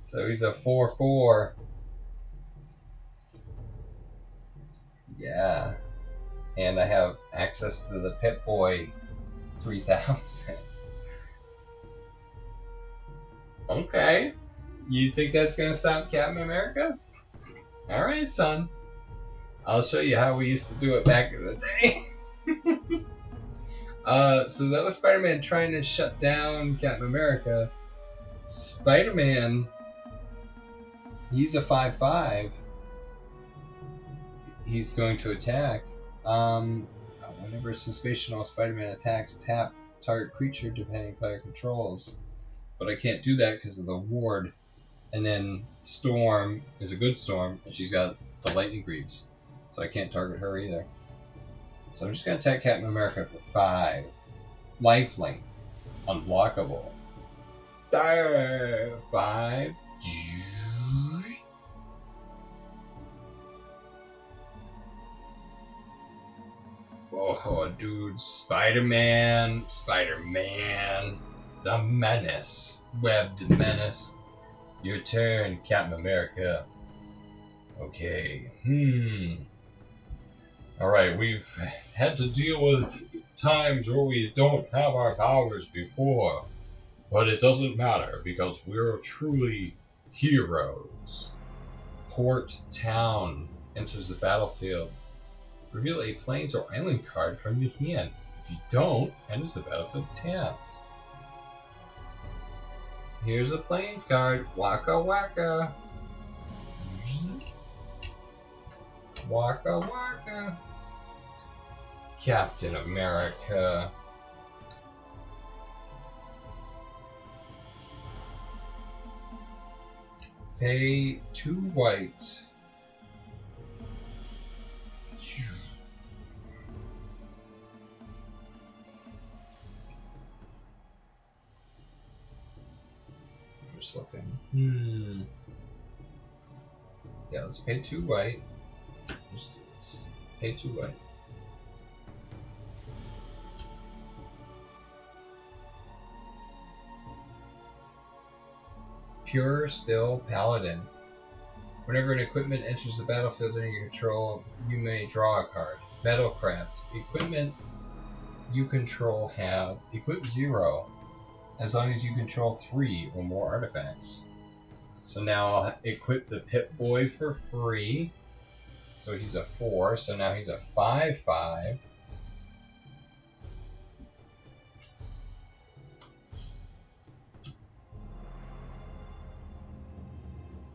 So he's a 4/4. Yeah, and I have access to the Pip-Boy 3000. Okay. You think that's gonna stop Captain America? Alright, son. I'll show you how we used to do it back in the day. So that was Spider-Man trying to shut down Captain America. Spider-Man, he's a 5/5. He's going to attack. Whenever Sensational Spider-Man attacks, tap target creature depending player controls. But I can't do that because of the ward. And then Storm is a good Storm, and she's got the Lightning Greaves. So I can't target her either. So I'm just going to attack Captain America for 5. Lifelink. Unblockable. 5. Oh, dude, Spider-Man, the Menace, Webbed Menace. Your turn, Captain America. Okay, Alright, we've had to deal with times where we don't have our powers before. But it doesn't matter, because we're truly heroes. Port Town enters the battlefield. Reveal a plains or island card from your hand. If you don't, enters the battlefield tapped. Here's a plains card. Waka waka. Waka waka. Captain America. Pay 2 white. I'm just looking. Yeah, let's pay 2 white. Let's do this. Pay 2 white. Pure Still Paladin. Whenever an equipment enters the battlefield under your control, you may draw a card. Metalcraft. Equipment you control have equip 0, as long as you control 3 or more artifacts. So now I'll equip the Pip-Boy for free. So he's a 4, so now he's a 5/5.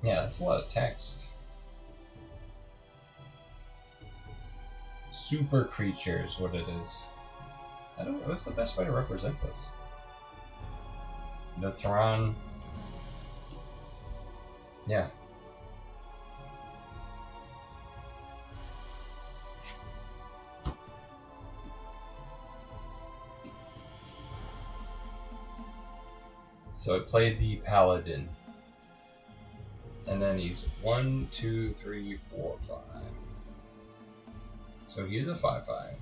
Yeah, that's a lot of text. Super creature is what it is. I don't know, what's the best way to represent this? The Thron. Yeah. So I played the Paladin. And then he's 1, 2, 3, 4, 5. So he's a 5/5.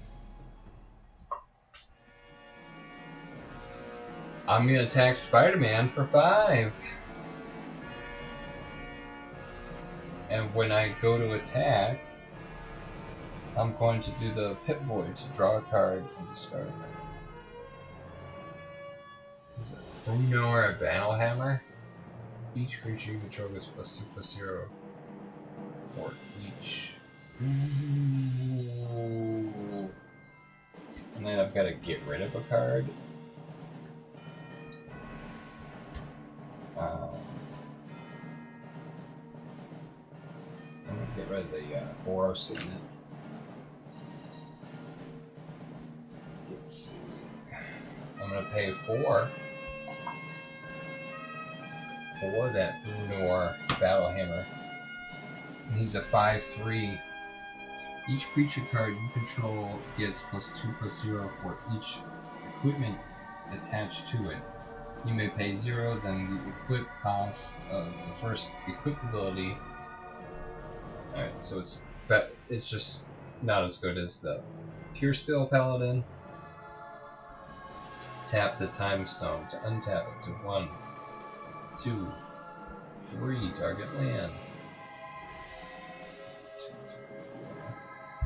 I'm gonna attack Spider-Man for 5. And when I go to attack, I'm going to do the Pip-Boy to draw a card and discard it. Is it Bruno or a Battlehammer? Each creature you control gets +2/+0 for each. Ooh. And then I've got to get rid of a card. I'm going to get rid of the Oro Signet. Let's see. I'm going to pay 4 for that Brunor Battlehammer. And he's a 5/3. Each creature card you control gets +2/+0 for each equipment attached to it. You may pay 0, then the equip cost of the first equip ability. Alright, so it's just not as good as the Pure Steel Paladin. Tap the Time Stone to untap it to 1, 2, 3, target land.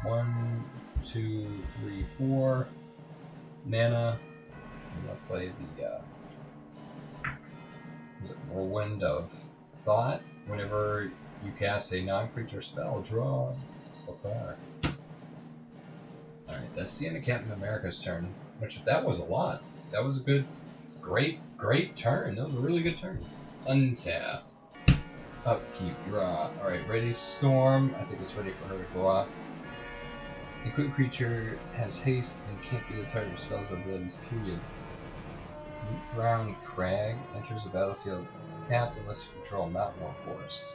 1, 2, 3, 4 mana. I'm gonna play the Whirlwind of Thought. Whenever you cast a non-creature spell, draw a card. Alright, that's the end of Captain America's turn. Which, that was a lot. That was a good, great turn. That was a really good turn. Untap. Upkeep, draw. Alright, ready, Storm. I think it's ready for her to go off. Equipped creature has haste and can't be the target of spells or abilities, period. Round Crag enters the battlefield tapped unless you control a mountain or forest.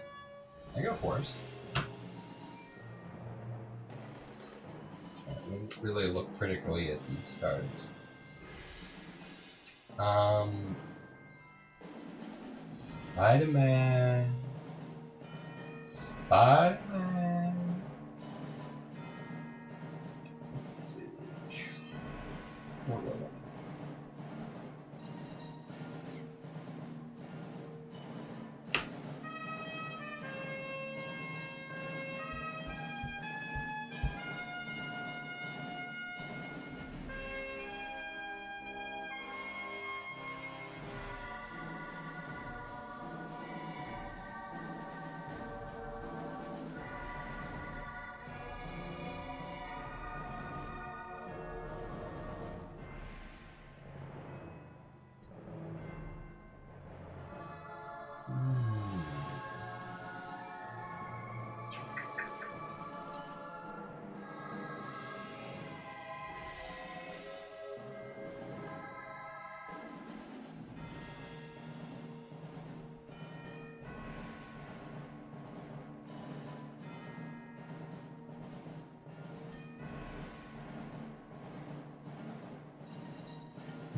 I got a forest. Right, we really look critically at these cards. Spider-Man. Spider-Man. Let's see.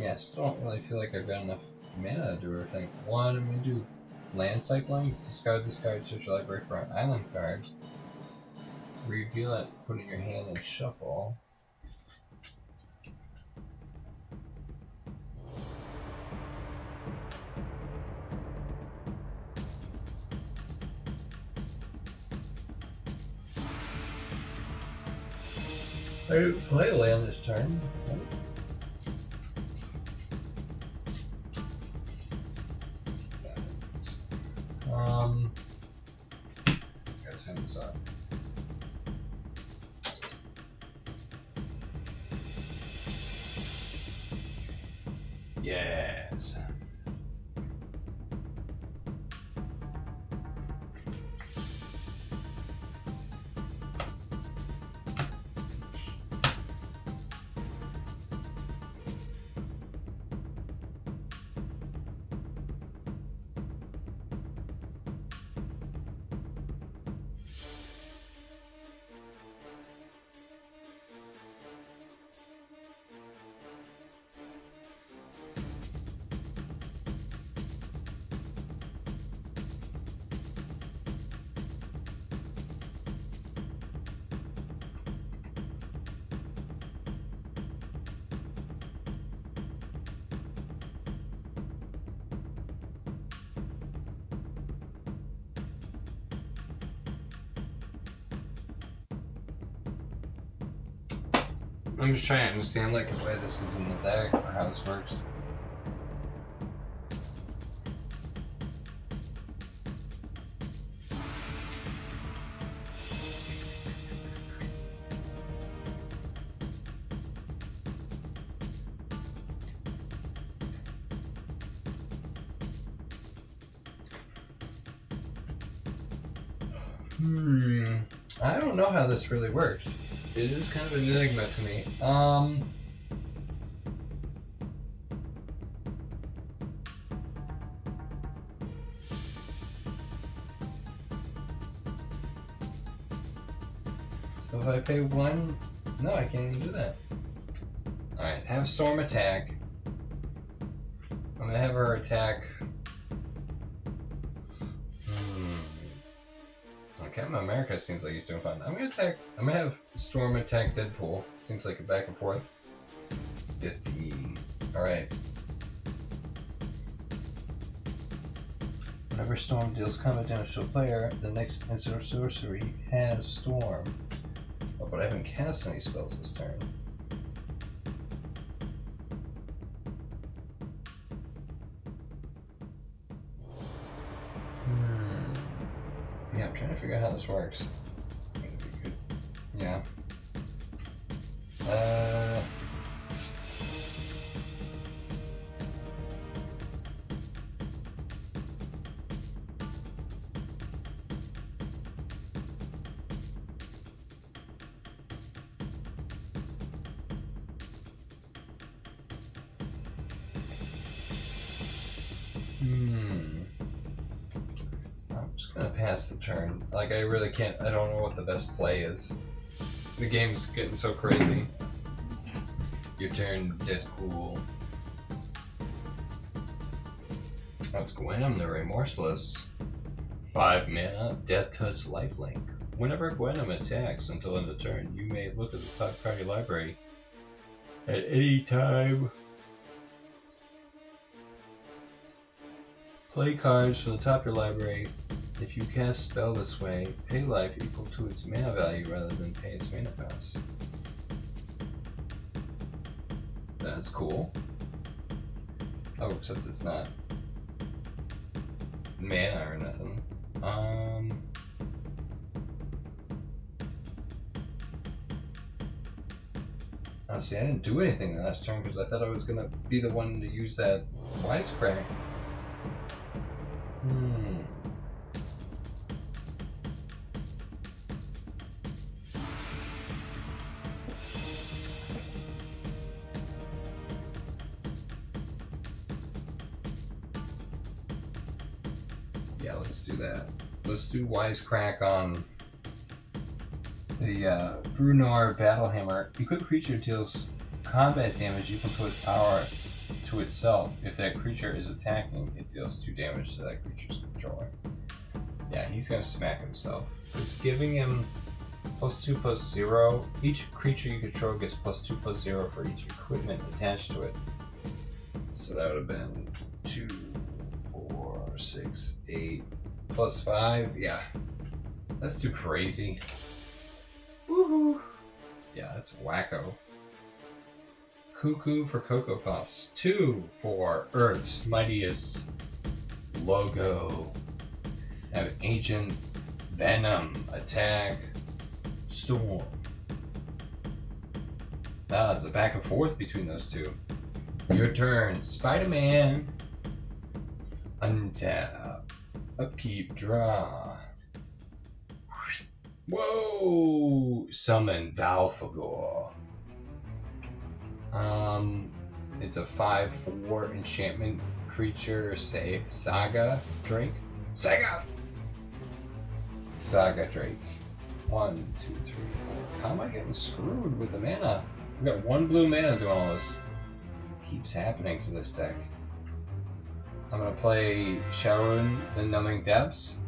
Yeah, I still don't really feel like I've got enough mana to do everything. One, I'm going to do land cycling. Discard this card, search your library for an island card. Reveal it, put it in your hand, and shuffle. I didn't play land this turn. Gotta turn this on. Yes. I'm just trying to understand like why this is in the deck or how this works. I don't know how this really works. It is kind of an enigma to me. So if I pay one, no, I can't even do that. Alright, have Storm attack. I'm gonna have her attack. Captain America seems like he's doing fine. I'm gonna have Storm attack Deadpool. Seems like a back and forth. 15. Alright. Whenever Storm deals combat damage to a player, the next instant or sorcery has Storm. Oh, but I haven't cast any spells this turn. Yeah, I'm trying to figure out how this works. Yeah. I'm just gonna pass the turn. Like, I really can't. I don't know what the best play is. The game's getting so crazy. Your turn, Deadpool. Let's go in. I'm the Remorseless. 5 mana, Death Touch Lifelink. Whenever Gwenum attacks until end of turn, you may look at the top card of your library At any time. Play cards from the top of your library. If you cast spell this way, pay life equal to its mana value rather than pay its mana cost. That's cool. Oh, except it's not mana or nothing. See, I didn't do anything last turn because I thought I was gonna be the one to use that wisecrack. Yeah, let's do that. Let's do wisecrack on the Brunar Battlehammer. Equipped creature deals combat damage equal to its power to itself. If that creature is attacking, it deals 2 damage to that creature's controller. Yeah, he's gonna smack himself. It's giving him +2/+0. Each creature you control gets +2/+0 for each equipment attached to it. So that would have been 2, 4, 6, 8, +5. Yeah, that's too crazy. Woohoo! Yeah, that's wacko. Cuckoo for Cocoa Puffs. 2 for Earth's mightiest logo. Have Ancient Venom. Attack. Storm. Ah, it's a back and forth between those two. Your turn. Spider-Man. Untap. Upkeep. Draw. Whoa! Summon Valfagor. It's a 5/4 enchantment creature. Say Saga Drake. Saga Drake. 1, 2, 3, 4. How am I getting screwed with the mana? We got 1 blue mana doing all this. Keeps happening to this deck. I'm gonna play Sharon, the Numbing Depths.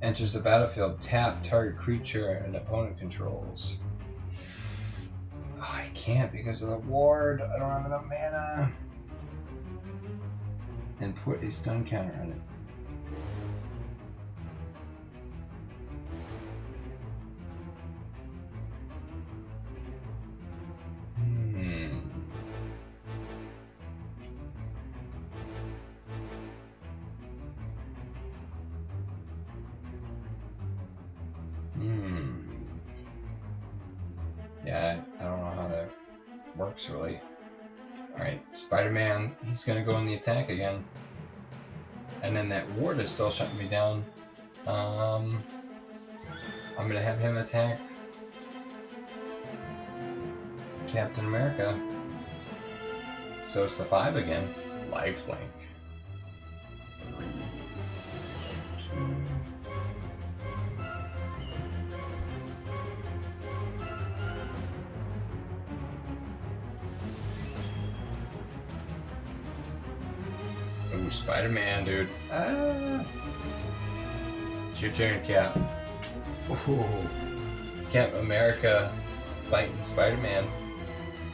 Enters the battlefield, tap target creature and opponent controls. Oh, I can't because of the ward. I don't have enough mana. And put a stun counter on it. Yeah, I don't know how that works really. Alright, Spider-Man, he's gonna go in the attack again. And then that ward is still shutting me down. I'm gonna have him attack Captain America. So it's the 5 again. Lifelink. 3, 2. Ooh, Spider-Man, dude. Ah. It's your turn, Cap. Ooh. Cap America fighting Spider-Man.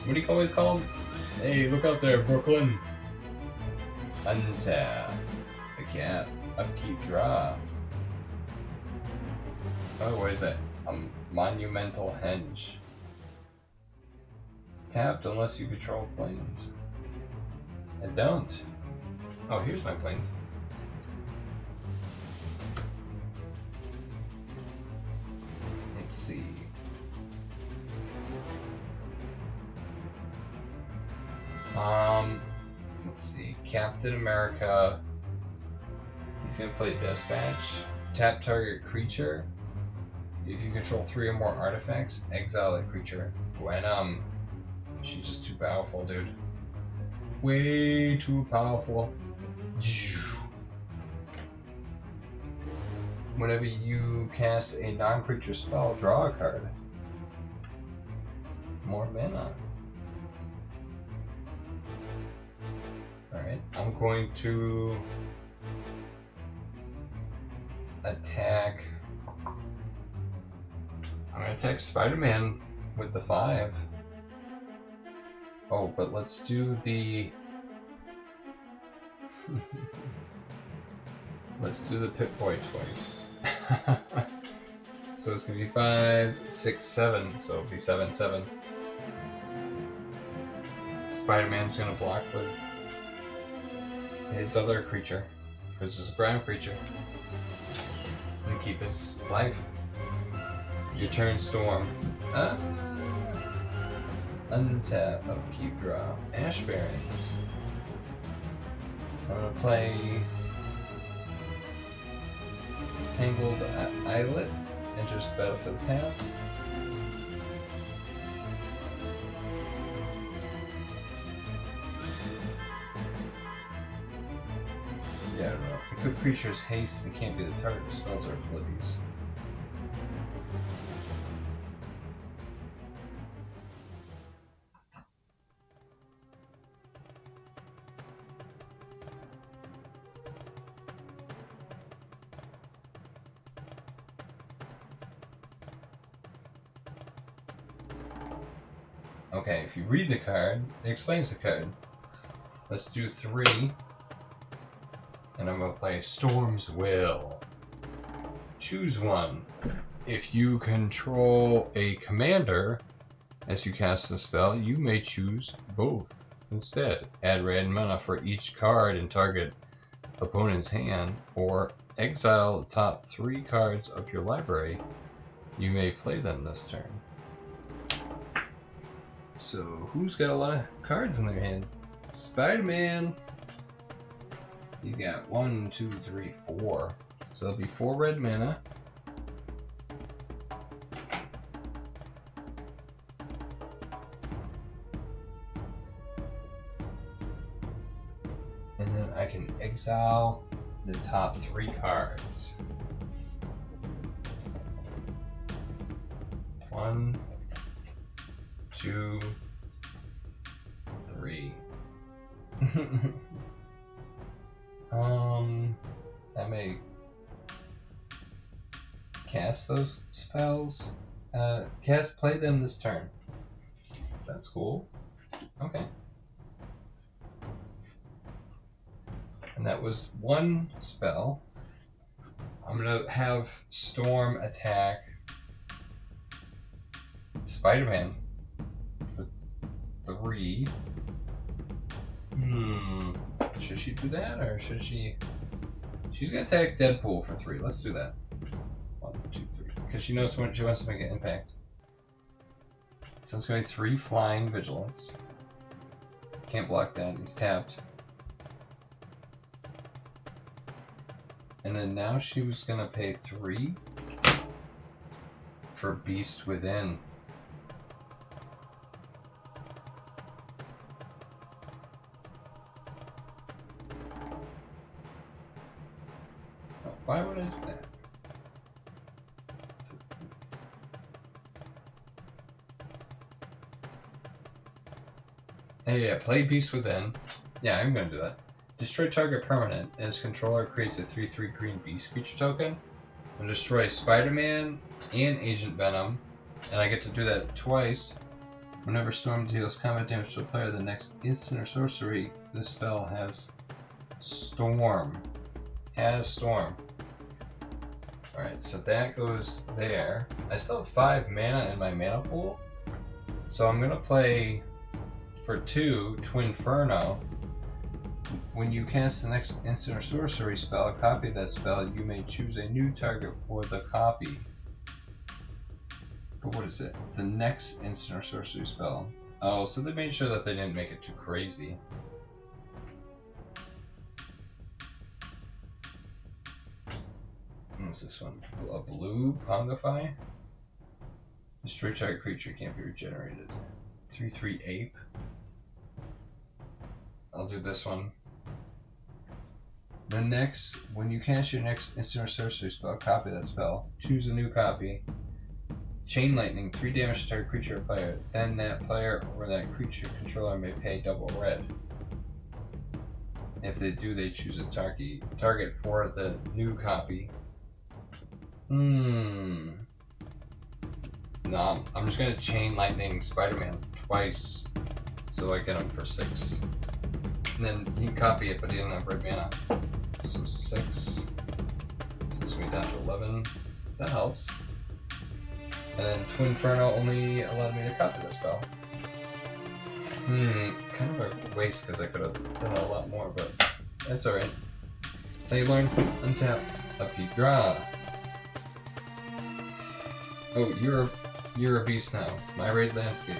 What do you always call him? Hey, look out there, Brooklyn. Untap. The Cap. Upkeep, draw. Oh, what is that? Monumental Henge. Tapped unless you control planes. I don't. Oh, here's my planes. Let's see. Let's see. Captain America. He's gonna play Dispatch. Tap target creature. If you control 3 or more artifacts, exile that creature. When she's just too powerful, dude. Way too powerful. Whenever you cast a non-creature spell, draw a card. More mana. Alright, I'm going to attack. I'm going to attack Spider-Man with the 5. Oh, but let's do the... let's do the Pip-Boy twice. So it's gonna be 5, 6, 7. So it'll be 7, 7. Spider-Man's gonna block with his other creature, which is a ground creature, and keep his life. Your turn, Storm. Untap, upkeep, draw. Ash Barrens. I'm gonna play Tangled Islet. Enters the battlefield tapped. Yeah, I don't know. Equip creatures haste and can't be the target of spells or abilities. Okay, if you read the card, it explains the card. Let's do 3. And I'm going to play Storm's Will. Choose one. If you control a commander as you cast the spell, you may choose both instead. Add red mana for each card in target opponent's hand, or exile the top 3 cards of your library. You may play them this turn. So, who's got a lot of cards in their hand? Spider-Man! He's got 1, 2, 3, 4. So that'll be 4 red mana. And then I can exile the top 3 cards. 1, 2, 3. I may cast those spells. Play them this turn. That's cool. Okay. And that was 1 spell. I'm gonna have Storm attack Spider-Man for 3. Should she do that, or should she... She's gonna attack Deadpool for 3. Let's do that. 1, 2, 3. Because she knows when she wants to make an impact. So it's going to be 3 flying vigilance. Can't block that, he's tapped. And then now she was gonna pay 3 for Beast Within. Why would I do that? Hey, yeah, play Beast Within. Yeah, I'm gonna do that. Destroy target permanent, and its controller creates a 3/3 green beast creature token. And destroy Spider-Man and Agent Venom. And I get to do that twice. Whenever Storm deals combat damage to a player, the next instant or sorcery this spell has Storm. Alright, so that goes there. I still have 5 mana in my mana pool. So I'm gonna play for 2 Twinferno. When you cast the next instant or sorcery spell, copy that spell, you may choose a new target for the copy. But what is it? The next instant or sorcery spell. Oh, so they made sure that they didn't make it too crazy. What's this one? A blue Pongify? Destroy target creature can't be regenerated. 3/3 ape. I'll do this one. The next, when you cast your next instant or sorcery spell, copy that spell. Choose a new copy. Chain Lightning, 3 damage to target creature or player. Then that player or that creature controller may pay double red. If they do, they choose a target for the new copy. No, I'm just gonna Chain Lightning Spider-Man twice. so I get him for 6. And then he can copy it, but he doesn't have red mana. So 6. So we down to 11. That helps. And then Twin Inferno only allowed me to copy the spell. Kind of a waste because I could have done a lot more, but that's alright. So you learn, untap, upkeep, draw. Oh, you're a beast now. My raid landscape.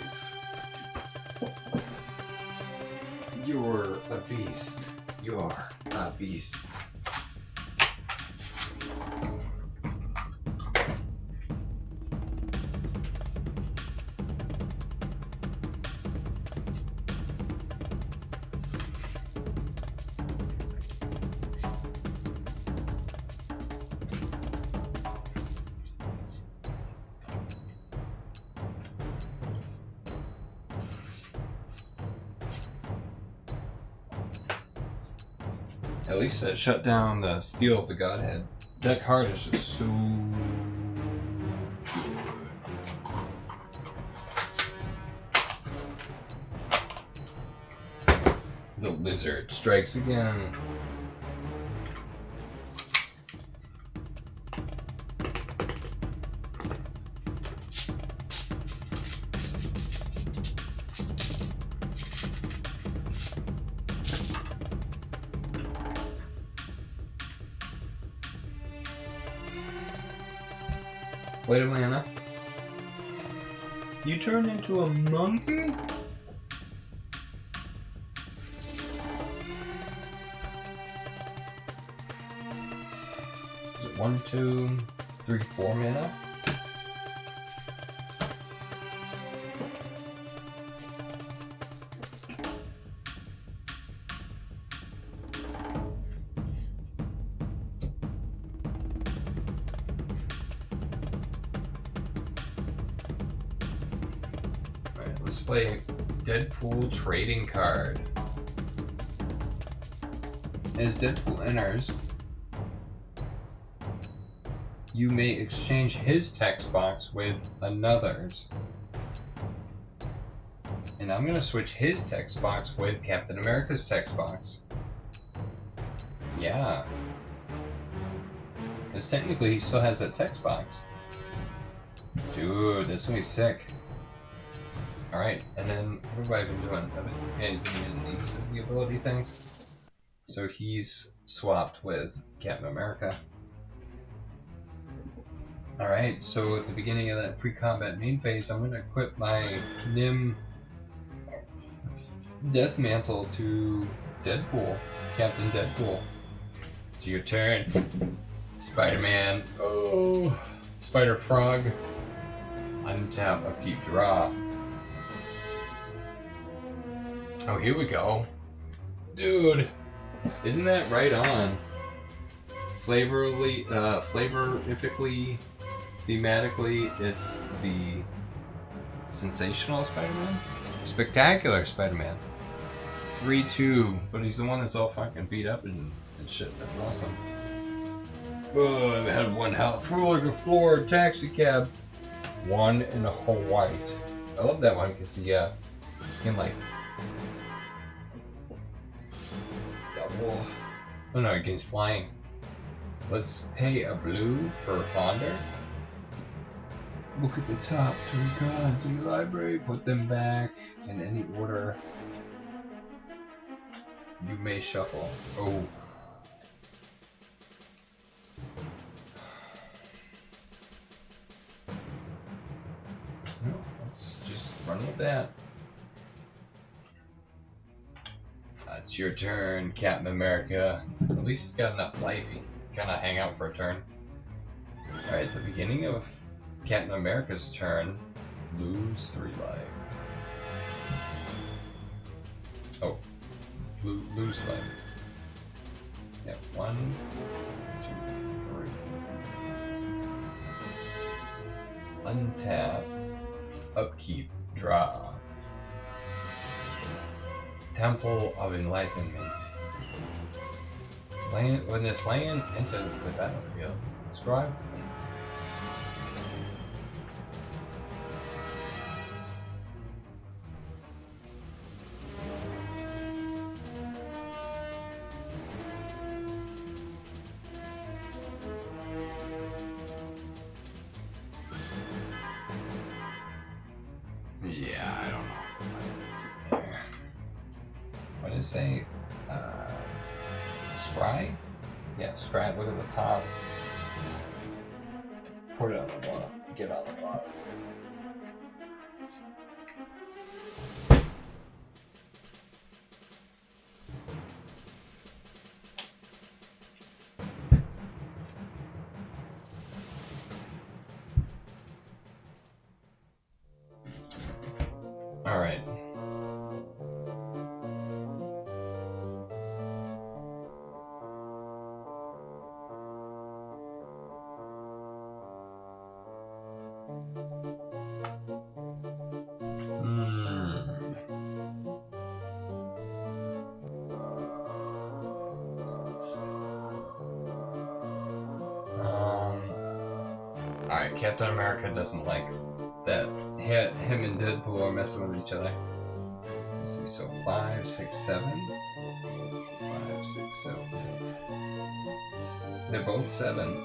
You're a beast. You're a beast. At least it shut down the Steel of the Godhead. That card is just so good. The lizard strikes again. Wait a minute. You turned into a monkey? Is it 1, 2, 3, 4 mana? Let's play Deadpool trading card. As Deadpool enters, you may exchange his text box with another's. And I'm going to switch his text box with Captain America's text box. Yeah. Because technically he still has that text box. Dude, that's going to be sick. Alright, and then what have I been doing? I've been using these as the ability things. So he's swapped with Captain America. Alright, so at the beginning of that pre-combat main phase, I'm going to equip my Nim Death Mantle to Deadpool, Captain Deadpool. It's your turn. Spider-Man. Oh, Spider-Frog. Untap, upkeep, draw. Oh, here we go. Dude, isn't that right on? Flavorifically, thematically, it's the Sensational Spider-Man? Spectacular Spider-Man. 3-2, but he's the one that's all fucking beat up and shit. That's awesome. Oh, I've had one health. Through like a floor taxi cab. 1 in a whole white. I love that one because he can like double. Oh no, against flying. Let's pay a blue for Ponder. Look at the top 3 cards in the library. Put them back in any order you may shuffle. Oh. Let's just run with that. It's your turn, Captain America. At least he's got enough life. He can kind of hang out for a turn. Alright, at the beginning of Captain America's turn, lose 3 life. Oh, lose life. Yep, 1, 2, 3. Untap, upkeep, draw. Temple of Enlightenment. When this land enters the battlefield, scribe. what did it say? Scry? Yeah, scry. Look at the top. Put it on the bottom. Get on the bottom. All right. Alright, Captain America doesn't like that him and Deadpool are messing with each other. Let's see, so 5, 6, 7. 5, 6, 7. They're both 7.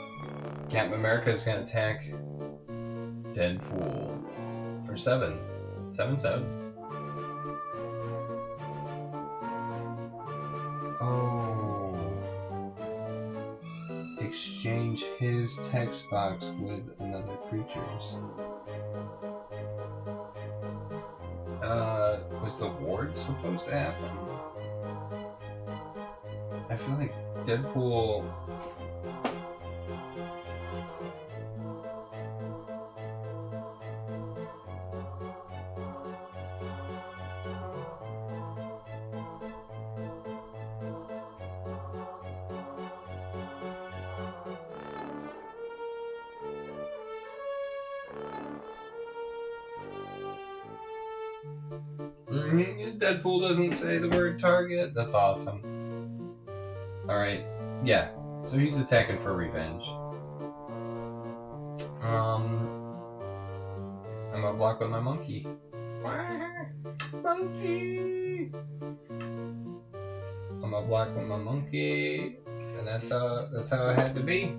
Captain America is gonna attack Deadpool for 7. 7, 7. Oh. Exchange his text box with another creature's. Was the ward supposed to happen? I feel like Deadpool... Deadpool doesn't say the word target. That's awesome. Alright. Yeah. So he's attacking for revenge. I'm gonna block with my monkey. Monkey! I'm gonna block with my monkey. And that's how it had to be.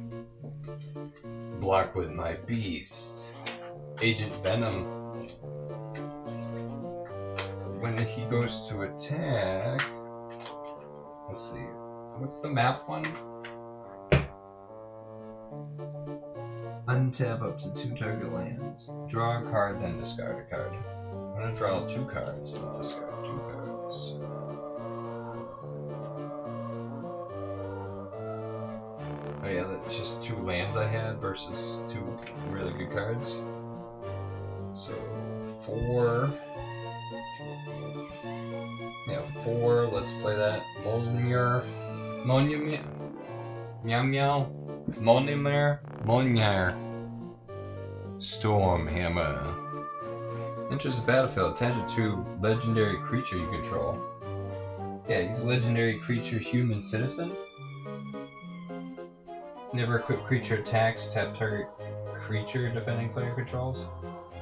Block with my beast. Agent Venom. When he goes to attack, let's see, what's the map one? Untap up to 2 target lands. Draw a card, then discard a card. I'm gonna draw 2 cards, then discard 2 cards. Oh yeah, that's just 2 lands I had versus 2 really good cards. So 4. Yeah, 4. Let's play that. Monument. Meow meow. Monyar. Stormhammer. Enters the battlefield. Attach it to legendary creature you control. Yeah, he's a legendary creature, human citizen. Never equipped creature attacks. Tap target creature defending player controls.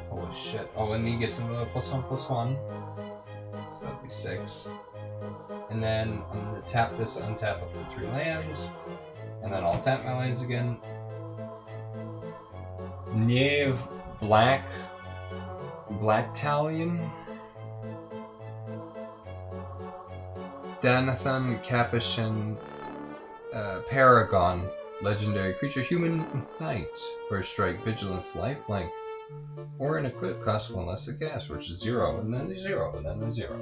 Holy shit. Oh, and he gets another +1/+1. So that'd be 6. And then I'm going to tap this, untap up to 3 lands. And then I'll tap my lands again. Nave Black Talion. Danathan Capuchin Paragon. Legendary creature, human knight. First strike, vigilance, lifelink. Or an equip cost 1 less to cast, which is 0, and then 0, and then 0.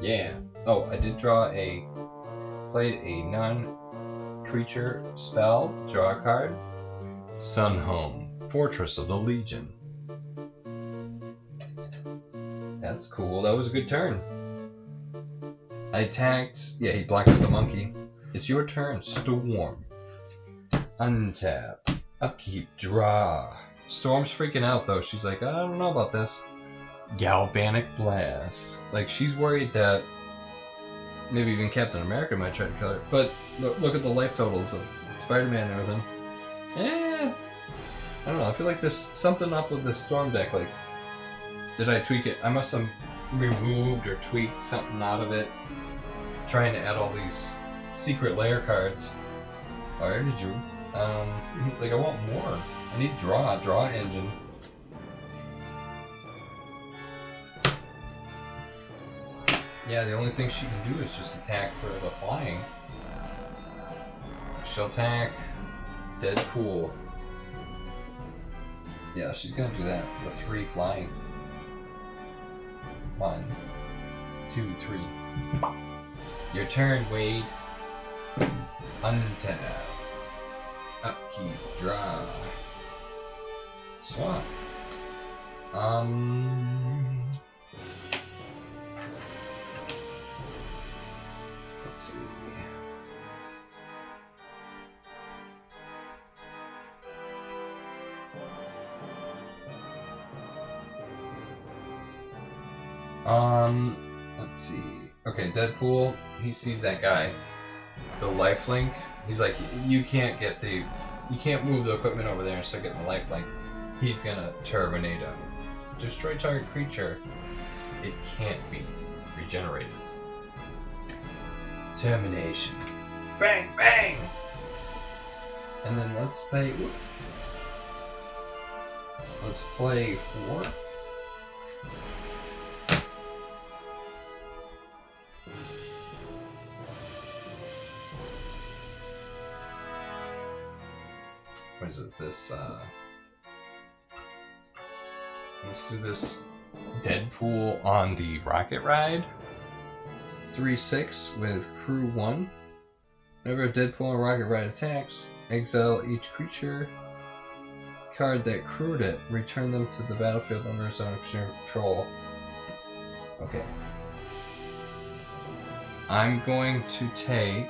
Yeah. Oh, I did played a non-creature spell, draw a card. Sunhome, Fortress of the Legion. That's cool, that was a good turn. I attacked, yeah, he blocked with the monkey. It's your turn, Storm. Untap, upkeep, draw. Storm's freaking out though. She's like, I don't know about this. Galvanic Blast. Like, she's worried that maybe even Captain America might try to kill her. But look at the life totals of Spider-Man and everything. I don't know. I feel like there's something up with this Storm deck. Like, did I tweak it? I must have removed or tweaked something out of it, trying to add all these secret layer cards. Oh, I already drew. It's like, I want more. I need draw engine. Yeah, the only thing she can do is just attack for the flying. She'll attack Deadpool. Yeah, she's gonna do that. The 3 flying. 1, 2, 3. Your turn, Wade. Untap. Upkeep. Draw. Swap. Let's see. Let's see. Okay, Deadpool, he sees that guy. The lifelink. He's like, you can't move the equipment over there and start getting the lifelink. He's gonna terminate him. Destroy target creature. It can't be regenerated. Termination. Bang, bang! And then let's play 4. What is it? Let's do this Deadpool on the rocket ride. 3/6 with crew 1. Whenever a Deadpool on rocket ride attacks, exile each creature card that crewed it. Return them to the battlefield under zone of control. Okay. I'm going to take...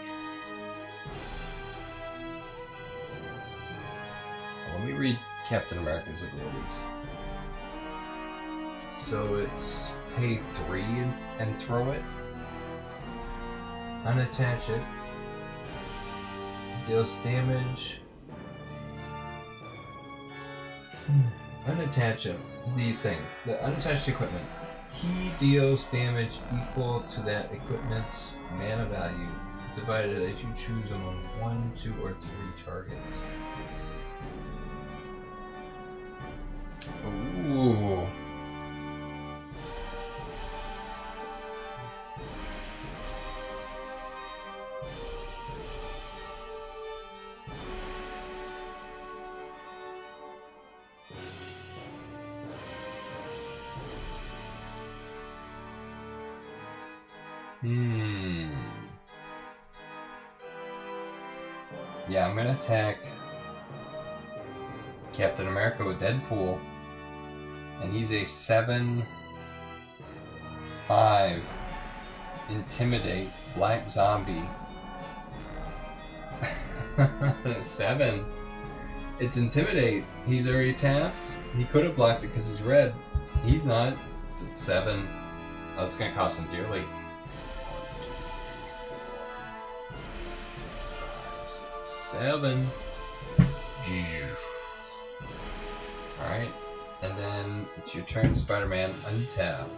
Let me read Captain America's abilities. So it's pay 3 and throw it. Unattach it. Deals damage. Unattach it. The unattached equipment. He deals damage equal to that equipment's mana value, divided as you choose among 1, 2, or 3 targets. Ooh. Yeah, I'm gonna attack Captain America with Deadpool. And he's a 7/5 Intimidate Black Zombie. 7. It's Intimidate. He's already tapped. He could have blocked it because he's red. He's not. So it's 7. Oh, it's going to cost him dearly. 1, 2, 3, 4, 5, 6, 7. Alright. And then it's your turn, Spider-Man. Untap.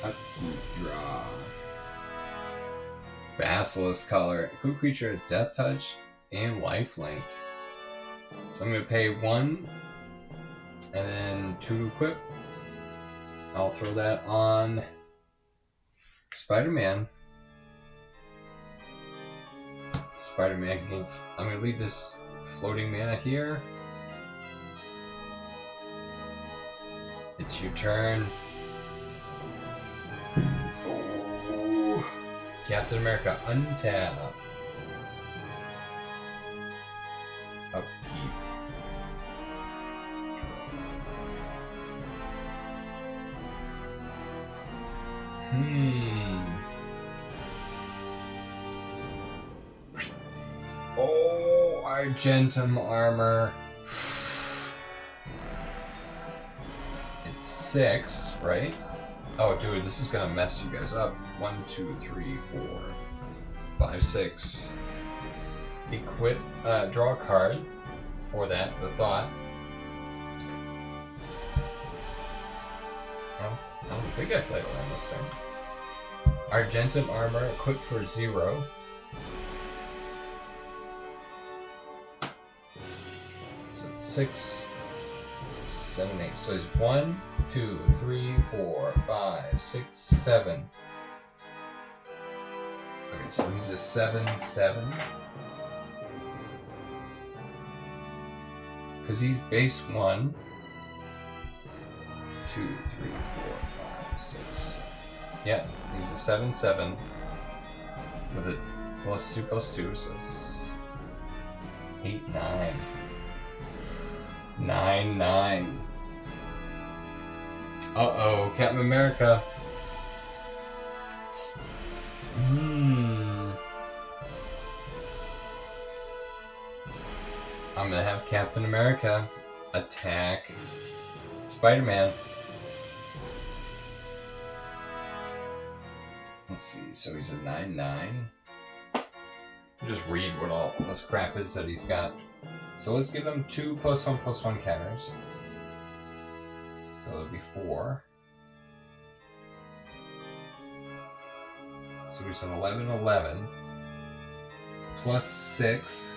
Upkeep, draw. Basilisk color. Equip creature at Death Touch and Lifelink. So I'm going to pay 1 and then 2 to equip. I'll throw that on Spider-Man. Spider-Man. I'm going to leave this floating mana here. It's your turn. Oh. Captain America, untap. Upkeep. Oh, Argentum armor. 6, right? Oh, dude, this is gonna mess you guys up. 1, 2, 3, 4, 5, 6. Equip, draw a card for that, the thought. I don't think I played one this turn. Argentum armor, equipped for 0. So it's 6, 7, 8. So it's 1, 2, 3, 4, 5, 6, 7. Okay, so he's a 7/7. Because he's base 1, 2, 3, 4, 5, 6, 7. Yeah, he's a 7/7 with a +2/+2, so it's 8, 9. 9, 9. Uh-oh, Captain America. I'm gonna have Captain America attack Spider-Man. Let's see, so he's a 9/9. Just read what all this crap is that he's got. So let's give him 2 +1/+1 counters. So it'll be 4. So he's an 11/11 +6.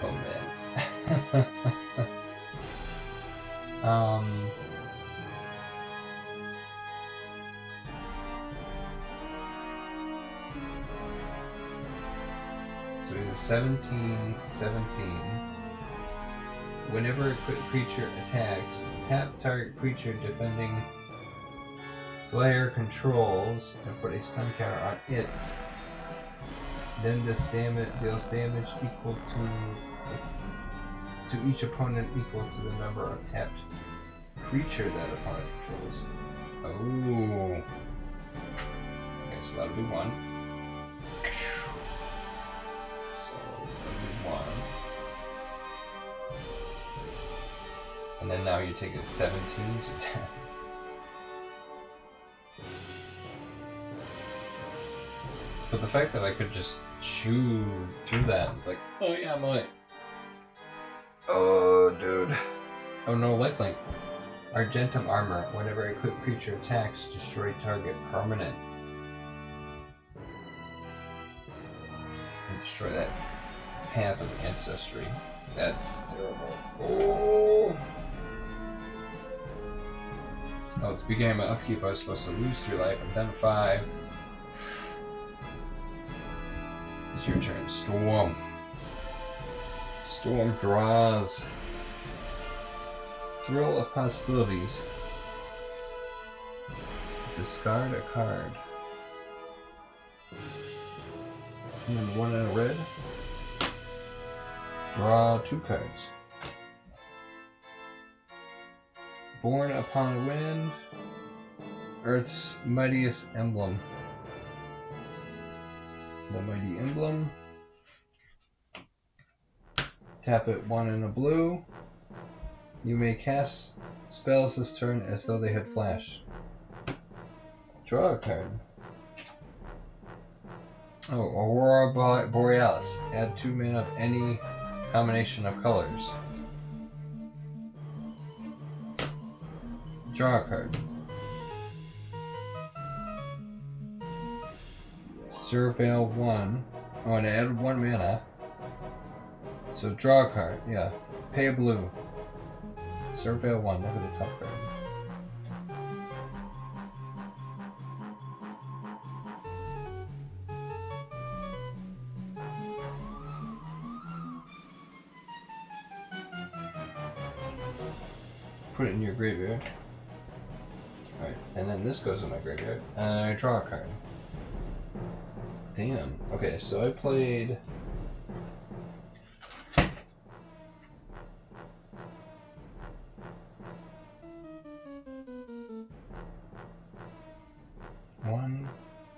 Oh man. So he's a 17/17. Whenever a creature attacks, tap target creature defending player controls and put a stun counter on it. Then this deals damage equal to each opponent equal to the number of tapped creature that opponent controls. Oh. Okay, so that'll be 1. So that'll be 1. And then now you take it 17, so 10. But the fact that I could just chew through that, it's like, oh yeah, I'm like, oh dude. Oh no, lifelink. Argentum armor. Whenever a quick creature attacks, destroy target permanent. And destroy that path of ancestry. That's terrible. Oh. Oh, at the beginning of my upkeep, I was supposed to lose 3 life. I'm down to 5. It's your turn. Storm. Storm draws. Thrill of possibilities. Discard a card. And then 1 in a red. Draw 2 cards. Born upon wind. Earth's mightiest emblem. The mighty emblem. Tap it 1 in a blue. You may cast spells this turn as though they had flashed. Draw a card. Oh, Aurora Borealis. Add 2 mana of any combination of colors. Draw a card. Surveil 1. Oh, and I added 1 mana. So draw a card, yeah. Pay a blue. Surveil 1, look at the top card. Put it in your graveyard. Alright, and then this goes in my graveyard. And I draw a card. Damn. Okay, so I played... One,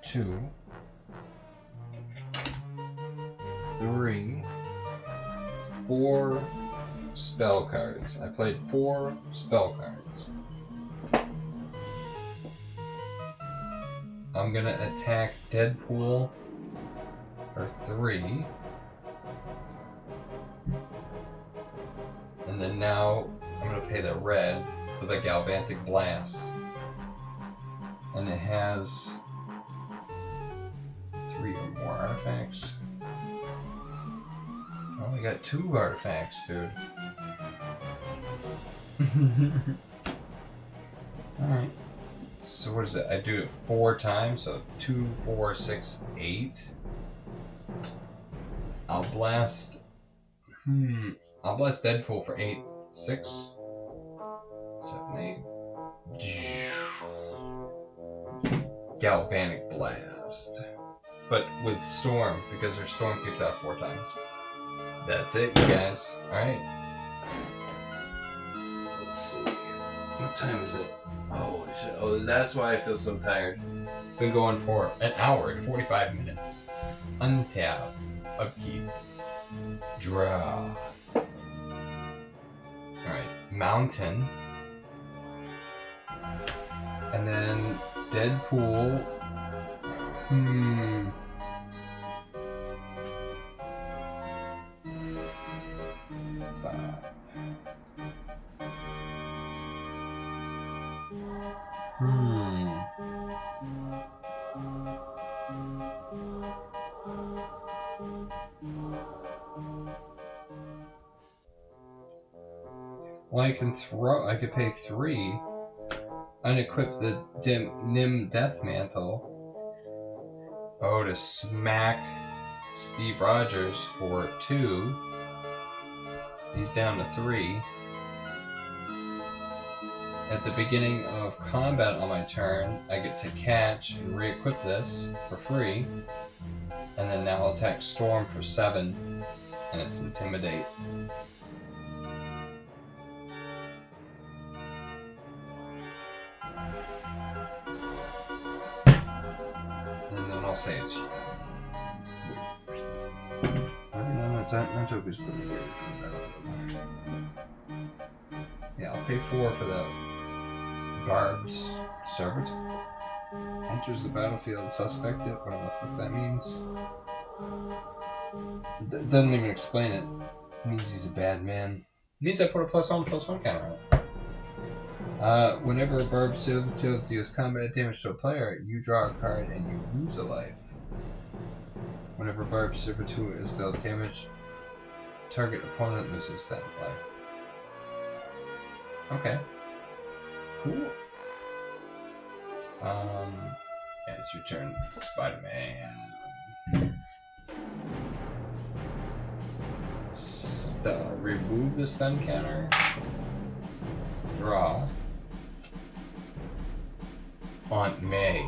2, 3, 4 spell cards. I played 4 spell cards. I'm gonna attack Deadpool for 3. And then now I'm gonna pay the red for the Galvantic Blast. And it has 3 or more artifacts. I only got 2 artifacts, dude. Alright. So what is it? I do it 4 times, so 2, 4, 6, 8. I'll blast. I'll blast Deadpool for 8, 6, 7, 8. Galvanic blast, but with storm because her storm kicked out 4 times. That's it, you guys. All right. Let's see. What time is it? Oh, shit. Oh, that's why I feel so tired. Been going for an hour and 45 minutes. Untap. Upkeep. Draw. Alright. Mountain. And then Deadpool. Well, I could pay 3, unequip the Nim Death Mantle. Oh, to smack Steve Rogers for 2. He's down to 3. At the beginning of combat on my turn, I get to catch and re-equip this for free. And then now I'll attack Storm for 7, and it's Intimidate. And then I'll say it's... Yeah, I'll pay 4 for the Barbed Servitor. Enters the battlefield, suspect it, I don't know what that means. It doesn't even explain it. It means he's a bad man. It means I put a +1/+1 counter on it. Whenever a Barbed Servitor deals combat damage to a player, you draw a card and you lose a life. Whenever Barbed Servitor is dealt damage, target opponent loses that life. Okay. Cool. Yeah, it's your turn, Spider-Man. Remove the stun counter. Draw. Aunt May.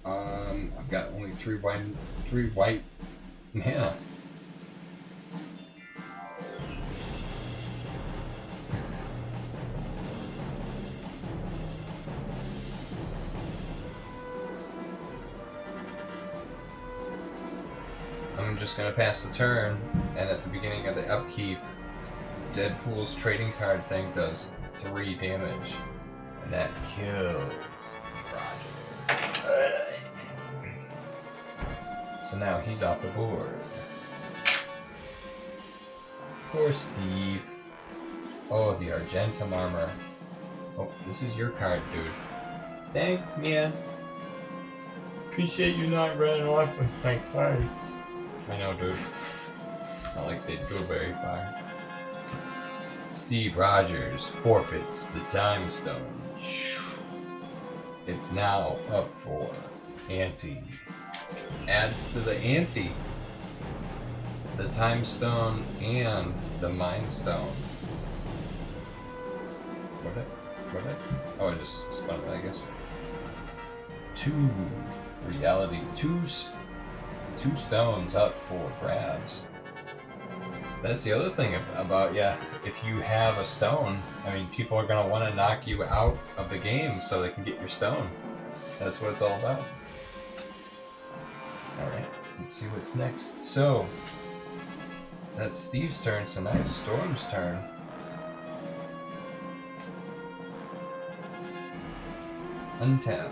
I've got only 3 white mana. I'm just gonna pass the turn, and at the beginning of the upkeep, Deadpool's trading card thing does 3 damage, and that kills Roger. So now he's off the board. Poor Steve. Oh, the Argentum armor. Oh, this is your card, dude. Thanks, man. Appreciate you not running off with my cards. I know, dude. It's not like they'd go very far. Steve Rogers forfeits the Time Stone. It's now up for ante. Adds to the ante. The Time Stone and the Mind Stone. What? Oh, I just spun it, I guess. 2 reality. 2 stones up for grabs. That's the other thing about, yeah, if you have a stone, I mean, people are going to want to knock you out of the game so they can get your stone. That's what it's all about. Alright, let's see what's next. So, that's Steve's turn, so now it's Storm's turn. Untap.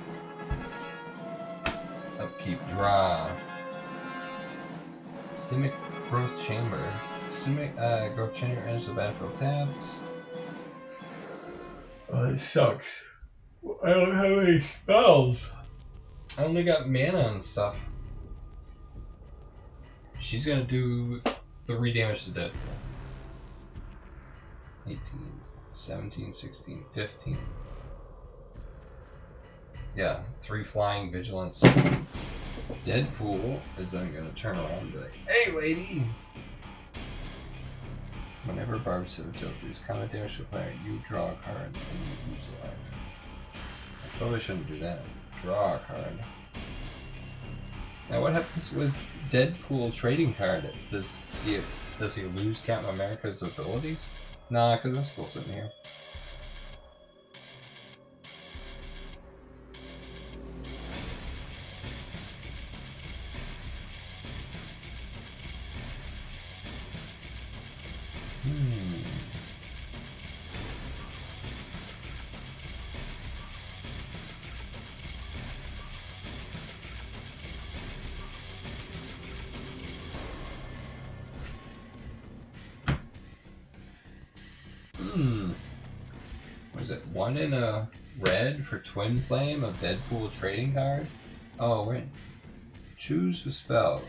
Upkeep, draw. Simic Growth Chamber. Simic Growth Chamber enters the battlefield tapped. Oh, this sucks. I don't have any spells. I only got mana and stuff. She's gonna do 3 damage to Deadpool. 18. 17, 16, 15. Yeah, 3 flying vigilance. Deadpool is then going to turn around and be like, "Hey, lady!" Whenever Barb Sabotage is combat damage to a player, you draw a card and you lose a life. I probably shouldn't do that. Draw a card. Now, what happens with Deadpool trading card? Does he lose Captain America's abilities? Nah, because I'm still sitting here. Was it 1 in a red for Twin Flame of Deadpool trading card? Oh, wait. Choose a spell.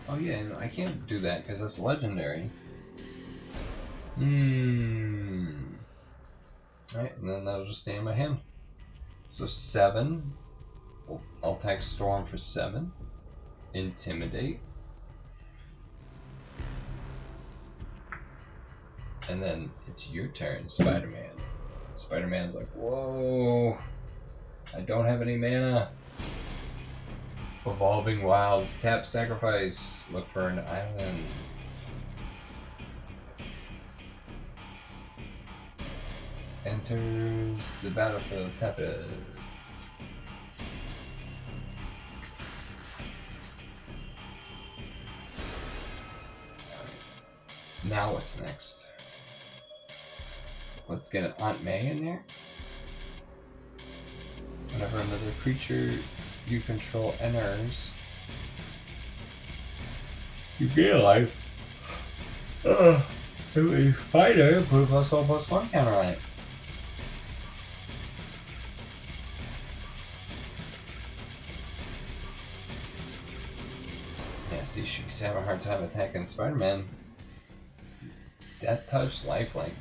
Oh yeah, no, I can't do that because that's legendary. Alright, and then that'll just stay in my hand. So 7. I'll attack Storm for 7. Intimidate. And then it's your turn, Spider-Man. Spider-Man's like, whoa, I don't have any mana. Evolving Wilds, tap sacrifice, look for an island. Enters the battlefield, tap it. Now what's next? Let's get an Aunt May in there. Whenever another creature you control enters, you gain a life. If a fighter, put a +1/+1 counter on it. Yeah, see, she's having a hard time attacking Spider-Man. Death Touch, Lifelink.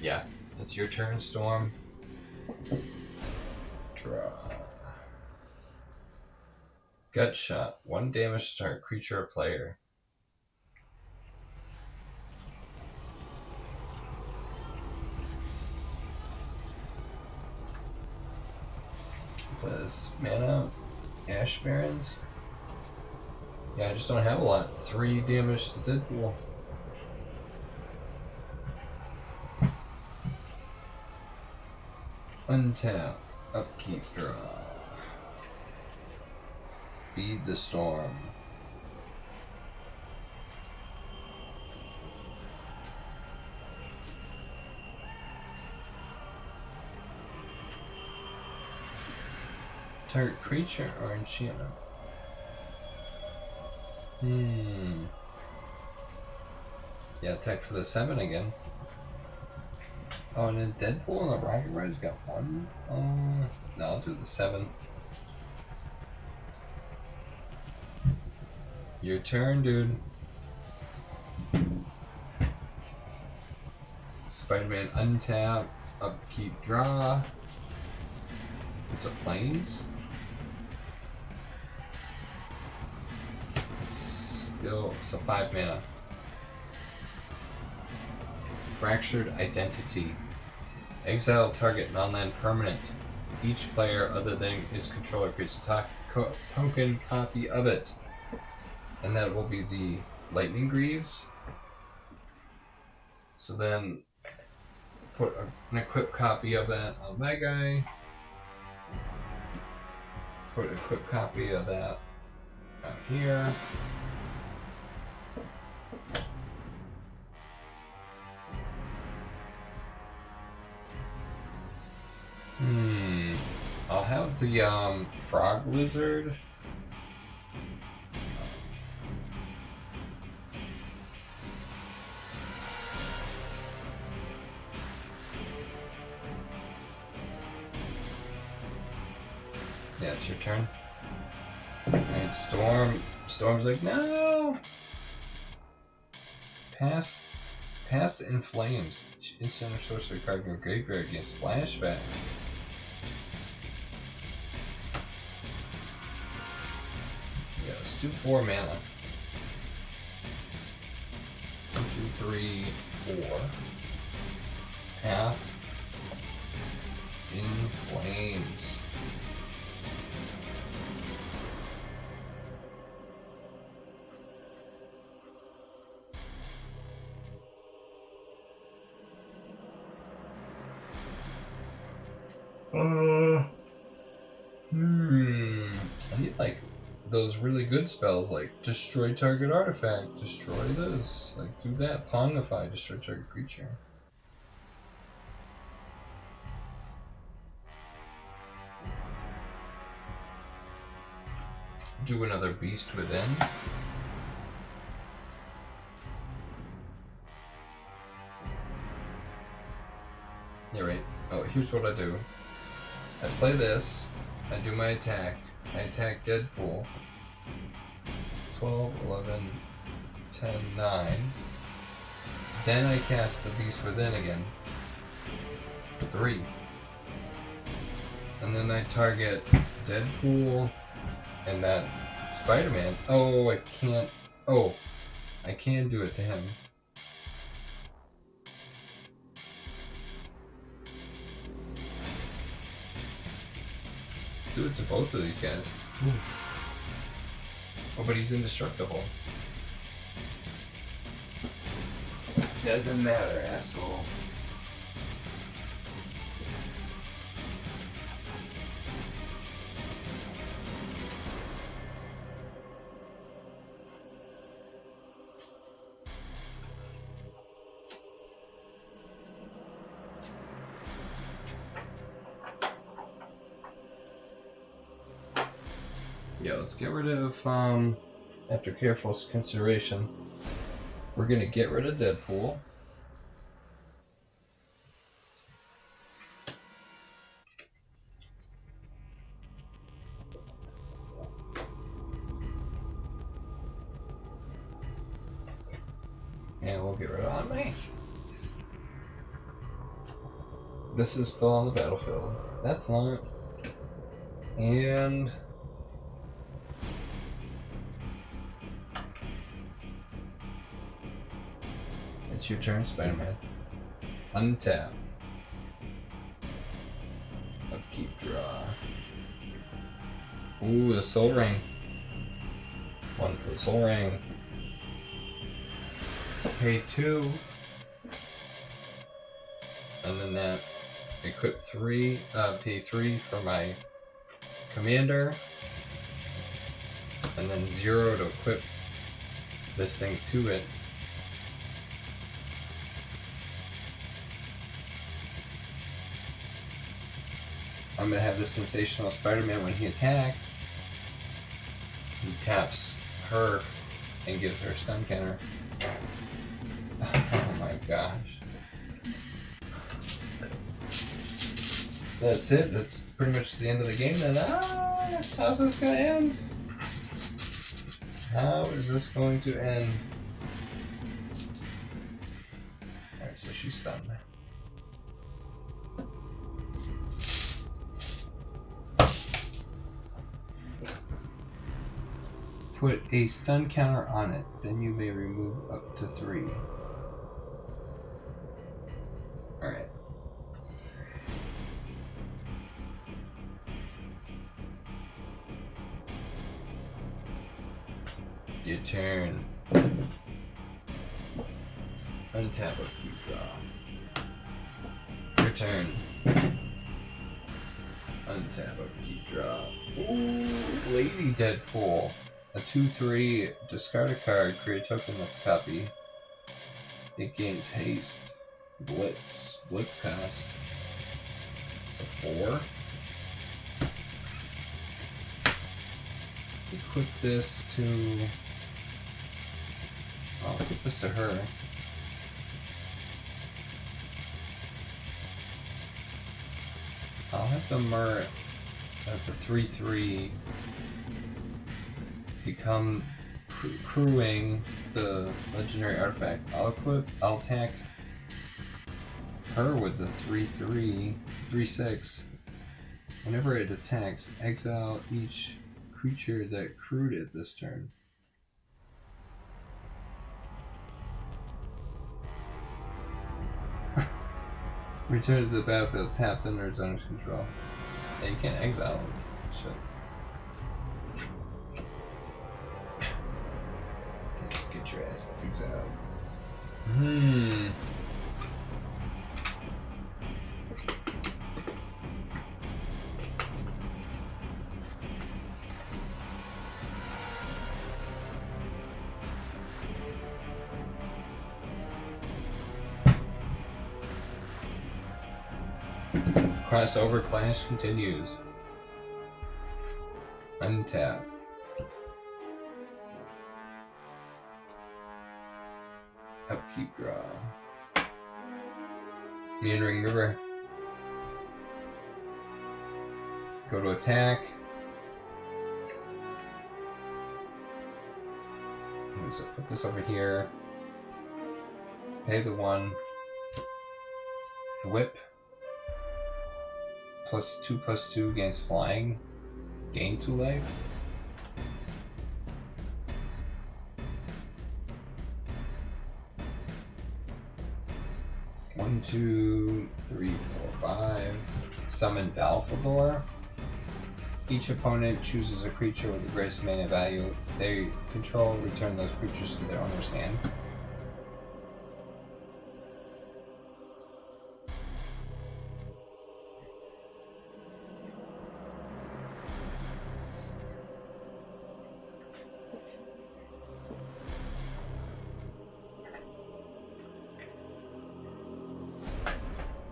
Yeah, it's your turn, Storm. Draw. Gut shot. 1 damage to target creature or player. Does mana? Ash Barrens? Yeah, I just don't have a lot. 3 damage to Deadpool. Untap. Upkeep, draw. Feed the Storm. Target creature or enchantment? Yeah, attack for the 7 again. Oh, and then Deadpool and the Rocket Rider's got 1? No, I'll do the 7. Your turn, dude. Spider-Man untap, upkeep, draw. It's a Plains. Still, so 5 mana. Fractured Identity. Exile target non-land permanent. Each player other than its controller creates a token copy of it. And that will be the Lightning Greaves. So then put an equipped copy of that on that guy. Put an equipped copy of that out here. I'll have the frog lizard. Yeah, it's your turn. Alright, Storm. Storm's like, no! Pass in flames. Instant or sorcery card from your graveyard against flashback. Yeah, let's do 4 mana. 1, 2, 3, 4. Path in flames. I need like those really good spells like destroy target artifact, destroy this, like do that, Pongify, destroy target creature. Do another Beast Within. Yeah, right. Oh, here's what I do. I play this, I do my attack, I attack Deadpool. 12, 11, 10, 9. Then I cast the Beast Within again. 3. And then I target Deadpool and that Spider-Man. Oh, I can't. Oh, I can do it to him. Do it to both of these guys. Oof. Oh, but he's indestructible. Doesn't matter, asshole. Yeah, let's get rid of, after careful consideration, we're gonna get rid of Deadpool. And we'll get rid of Aunt May. This is still on the battlefield. That's not. And it's your turn, Spider-Man. Untap. Upkeep draw. Ooh, the Soul Ring. 1 for the Soul Ring. Pay 2. And then that equip 3, pay 3 for my commander. And then 0 to equip this thing to it. I'm gonna have the Sensational Spider-Man when he attacks. He taps her and gives her a stun counter. Oh my gosh. That's it. That's pretty much the end of the game then. How's this gonna end? How is this going to end? Alright, so she's stunned. Put a stun counter on it, then you may remove up to 3. Alright. Your turn. Untap or keep draw. Your turn. Untap or keep draw. Ooh, Lady Deadpool. A 2/3, discard a card, create a token that's copy. It gains haste. Blitz cost. So 4. Equip this to. I'll equip this to her. I'll have the the 3/3 become crewing the legendary artifact. I'll attack her with the 3/3, 3/6. Whenever it attacks, exile each creature that crewed it this turn. Return to the battlefield tapped under its owner's control. Yeah, you can't exile them. Shit. Get your ass exiled. Crossover clash continues. Untap. Upkeep draw. Meandering River. Go to attack. So put this over here. Pay the 1. Thwip. +2/+2 against flying. Gain 2 life. One, 2, 3, 4, 5. Summon Valfador. Each opponent chooses a creature with the greatest mana value they control. Return those creatures to their owner's hand.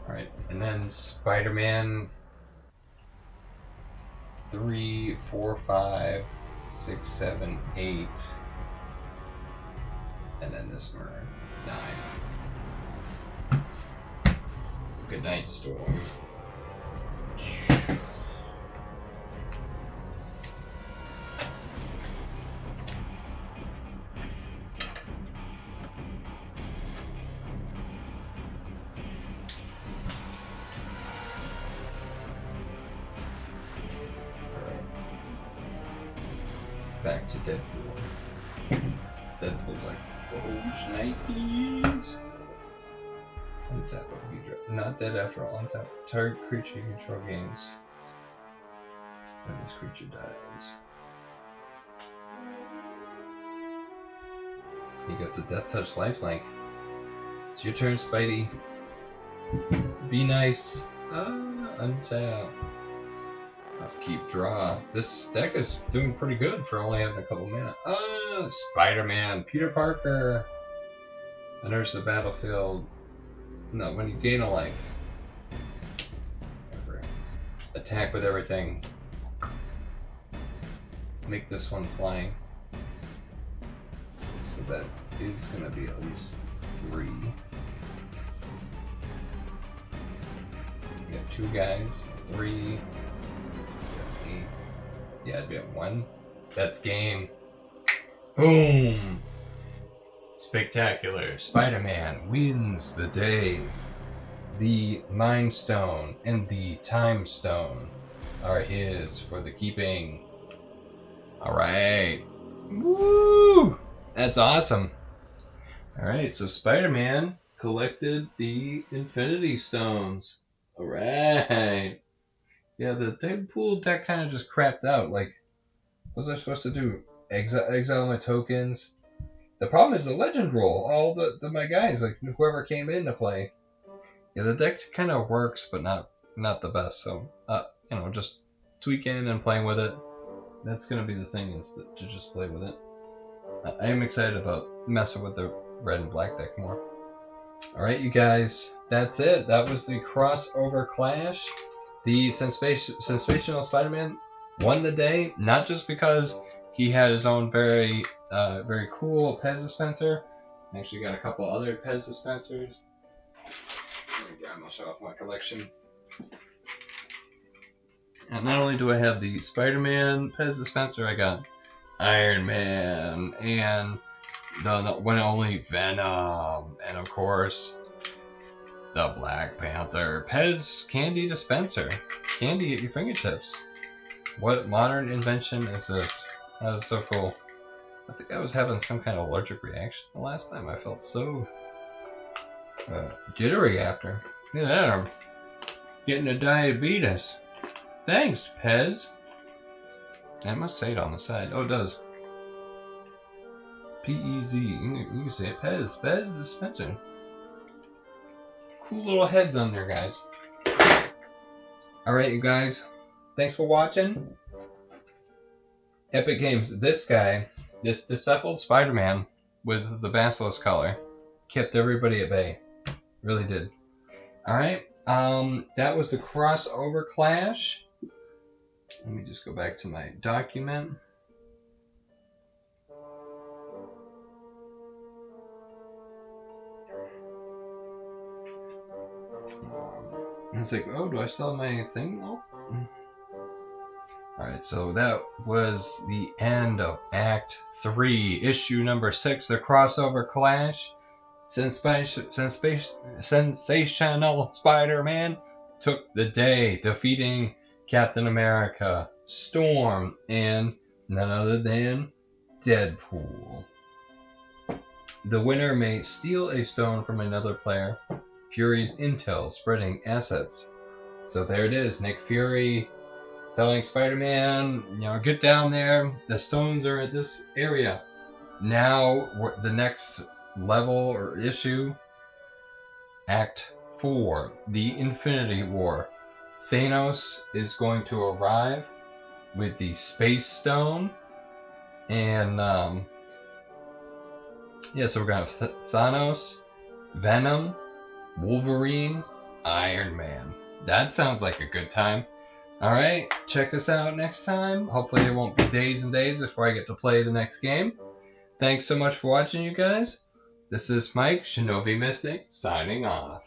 Alright, and then Spider-Man 3, 4, 5, 6, 7, 8. And then this murder. 9. Good night, Storm. Back to Deadpool. Deadpool's like, oh, shnikes. Untap of not dead after all. Untap. Target creature you control gains when this creature dies. You got the Death Touch lifelink. It's your turn, Spidey. Be nice. Untap. Upkeep draw. This deck is doing pretty good for only having a couple mana. Spider-Man. Peter Parker. Enters the battlefield. No, when you gain a life. Attack with everything. Make this one flying. So that is going to be at least 3. You got 2 guys. 3. 6, 7, 8. Yeah, I'd be at 1. That's game. Boom! Spectacular. Spider-Man wins the day. The Mind Stone and the Time Stone are his for the keeping. Alright. Woo! That's awesome. Alright, so Spider-Man collected the Infinity Stones. Alright. Yeah, the Deadpool deck kind of just crapped out. Like, what was I supposed to do? Exile my tokens? The problem is the legend rule. All my guys, like whoever came in to play. Yeah, the deck kind of works, but not the best. So, just tweaking and playing with it. That's gonna be the thing, is to just play with it. I am excited about messing with the red and black deck more. All right, you guys, that's it. That was the crossover clash. The Sensational Spider-Man won the day, not just because he had his own very cool Pez dispenser. I actually got a couple other Pez dispensers. I'm gonna show off my collection. And not only do I have the Spider-Man Pez dispenser, I got Iron Man and the one and only Venom, and of course the Black Panther Pez candy dispenser. Candy at your fingertips. What modern invention is this? That is so cool. I think I was having some kind of allergic reaction the last time. I felt so jittery after. Look at that, I'm getting a diabetes. Thanks, Pez. I must say it on the side. Oh, it does. P-E-Z. You can say it. Pez. Pez dispenser. Cool little heads on there, guys. Alright, you guys. Thanks for watching. Epic Games. This guy, this disheveled Spider-Man with the Basilisk color, kept everybody at bay. Really did. Alright. That was the crossover clash. Let me just go back to my document. I was like, oh, do I still have my thing? Oh. Alright, so that was the end of Act 3, issue number 6, the crossover clash. Sensational Spider-Man took the day, defeating Captain America, Storm, and none other than Deadpool. The winner may steal a stone from another player. Fury's intel spreading assets. So there it is, Nick Fury telling Spider-Man, get down there. The stones are at this area. Now, the next level or issue, Act 4, the Infinity War. Thanos is going to arrive with the Space Stone. And, so we're going to have Thanos, Venom, Wolverine, Iron Man. That sounds like a good time. Alright, check us out next time. Hopefully it won't be days and days before I get to play the next game. Thanks so much for watching, you guys. This is Mike, Shinobi Mystic, signing off.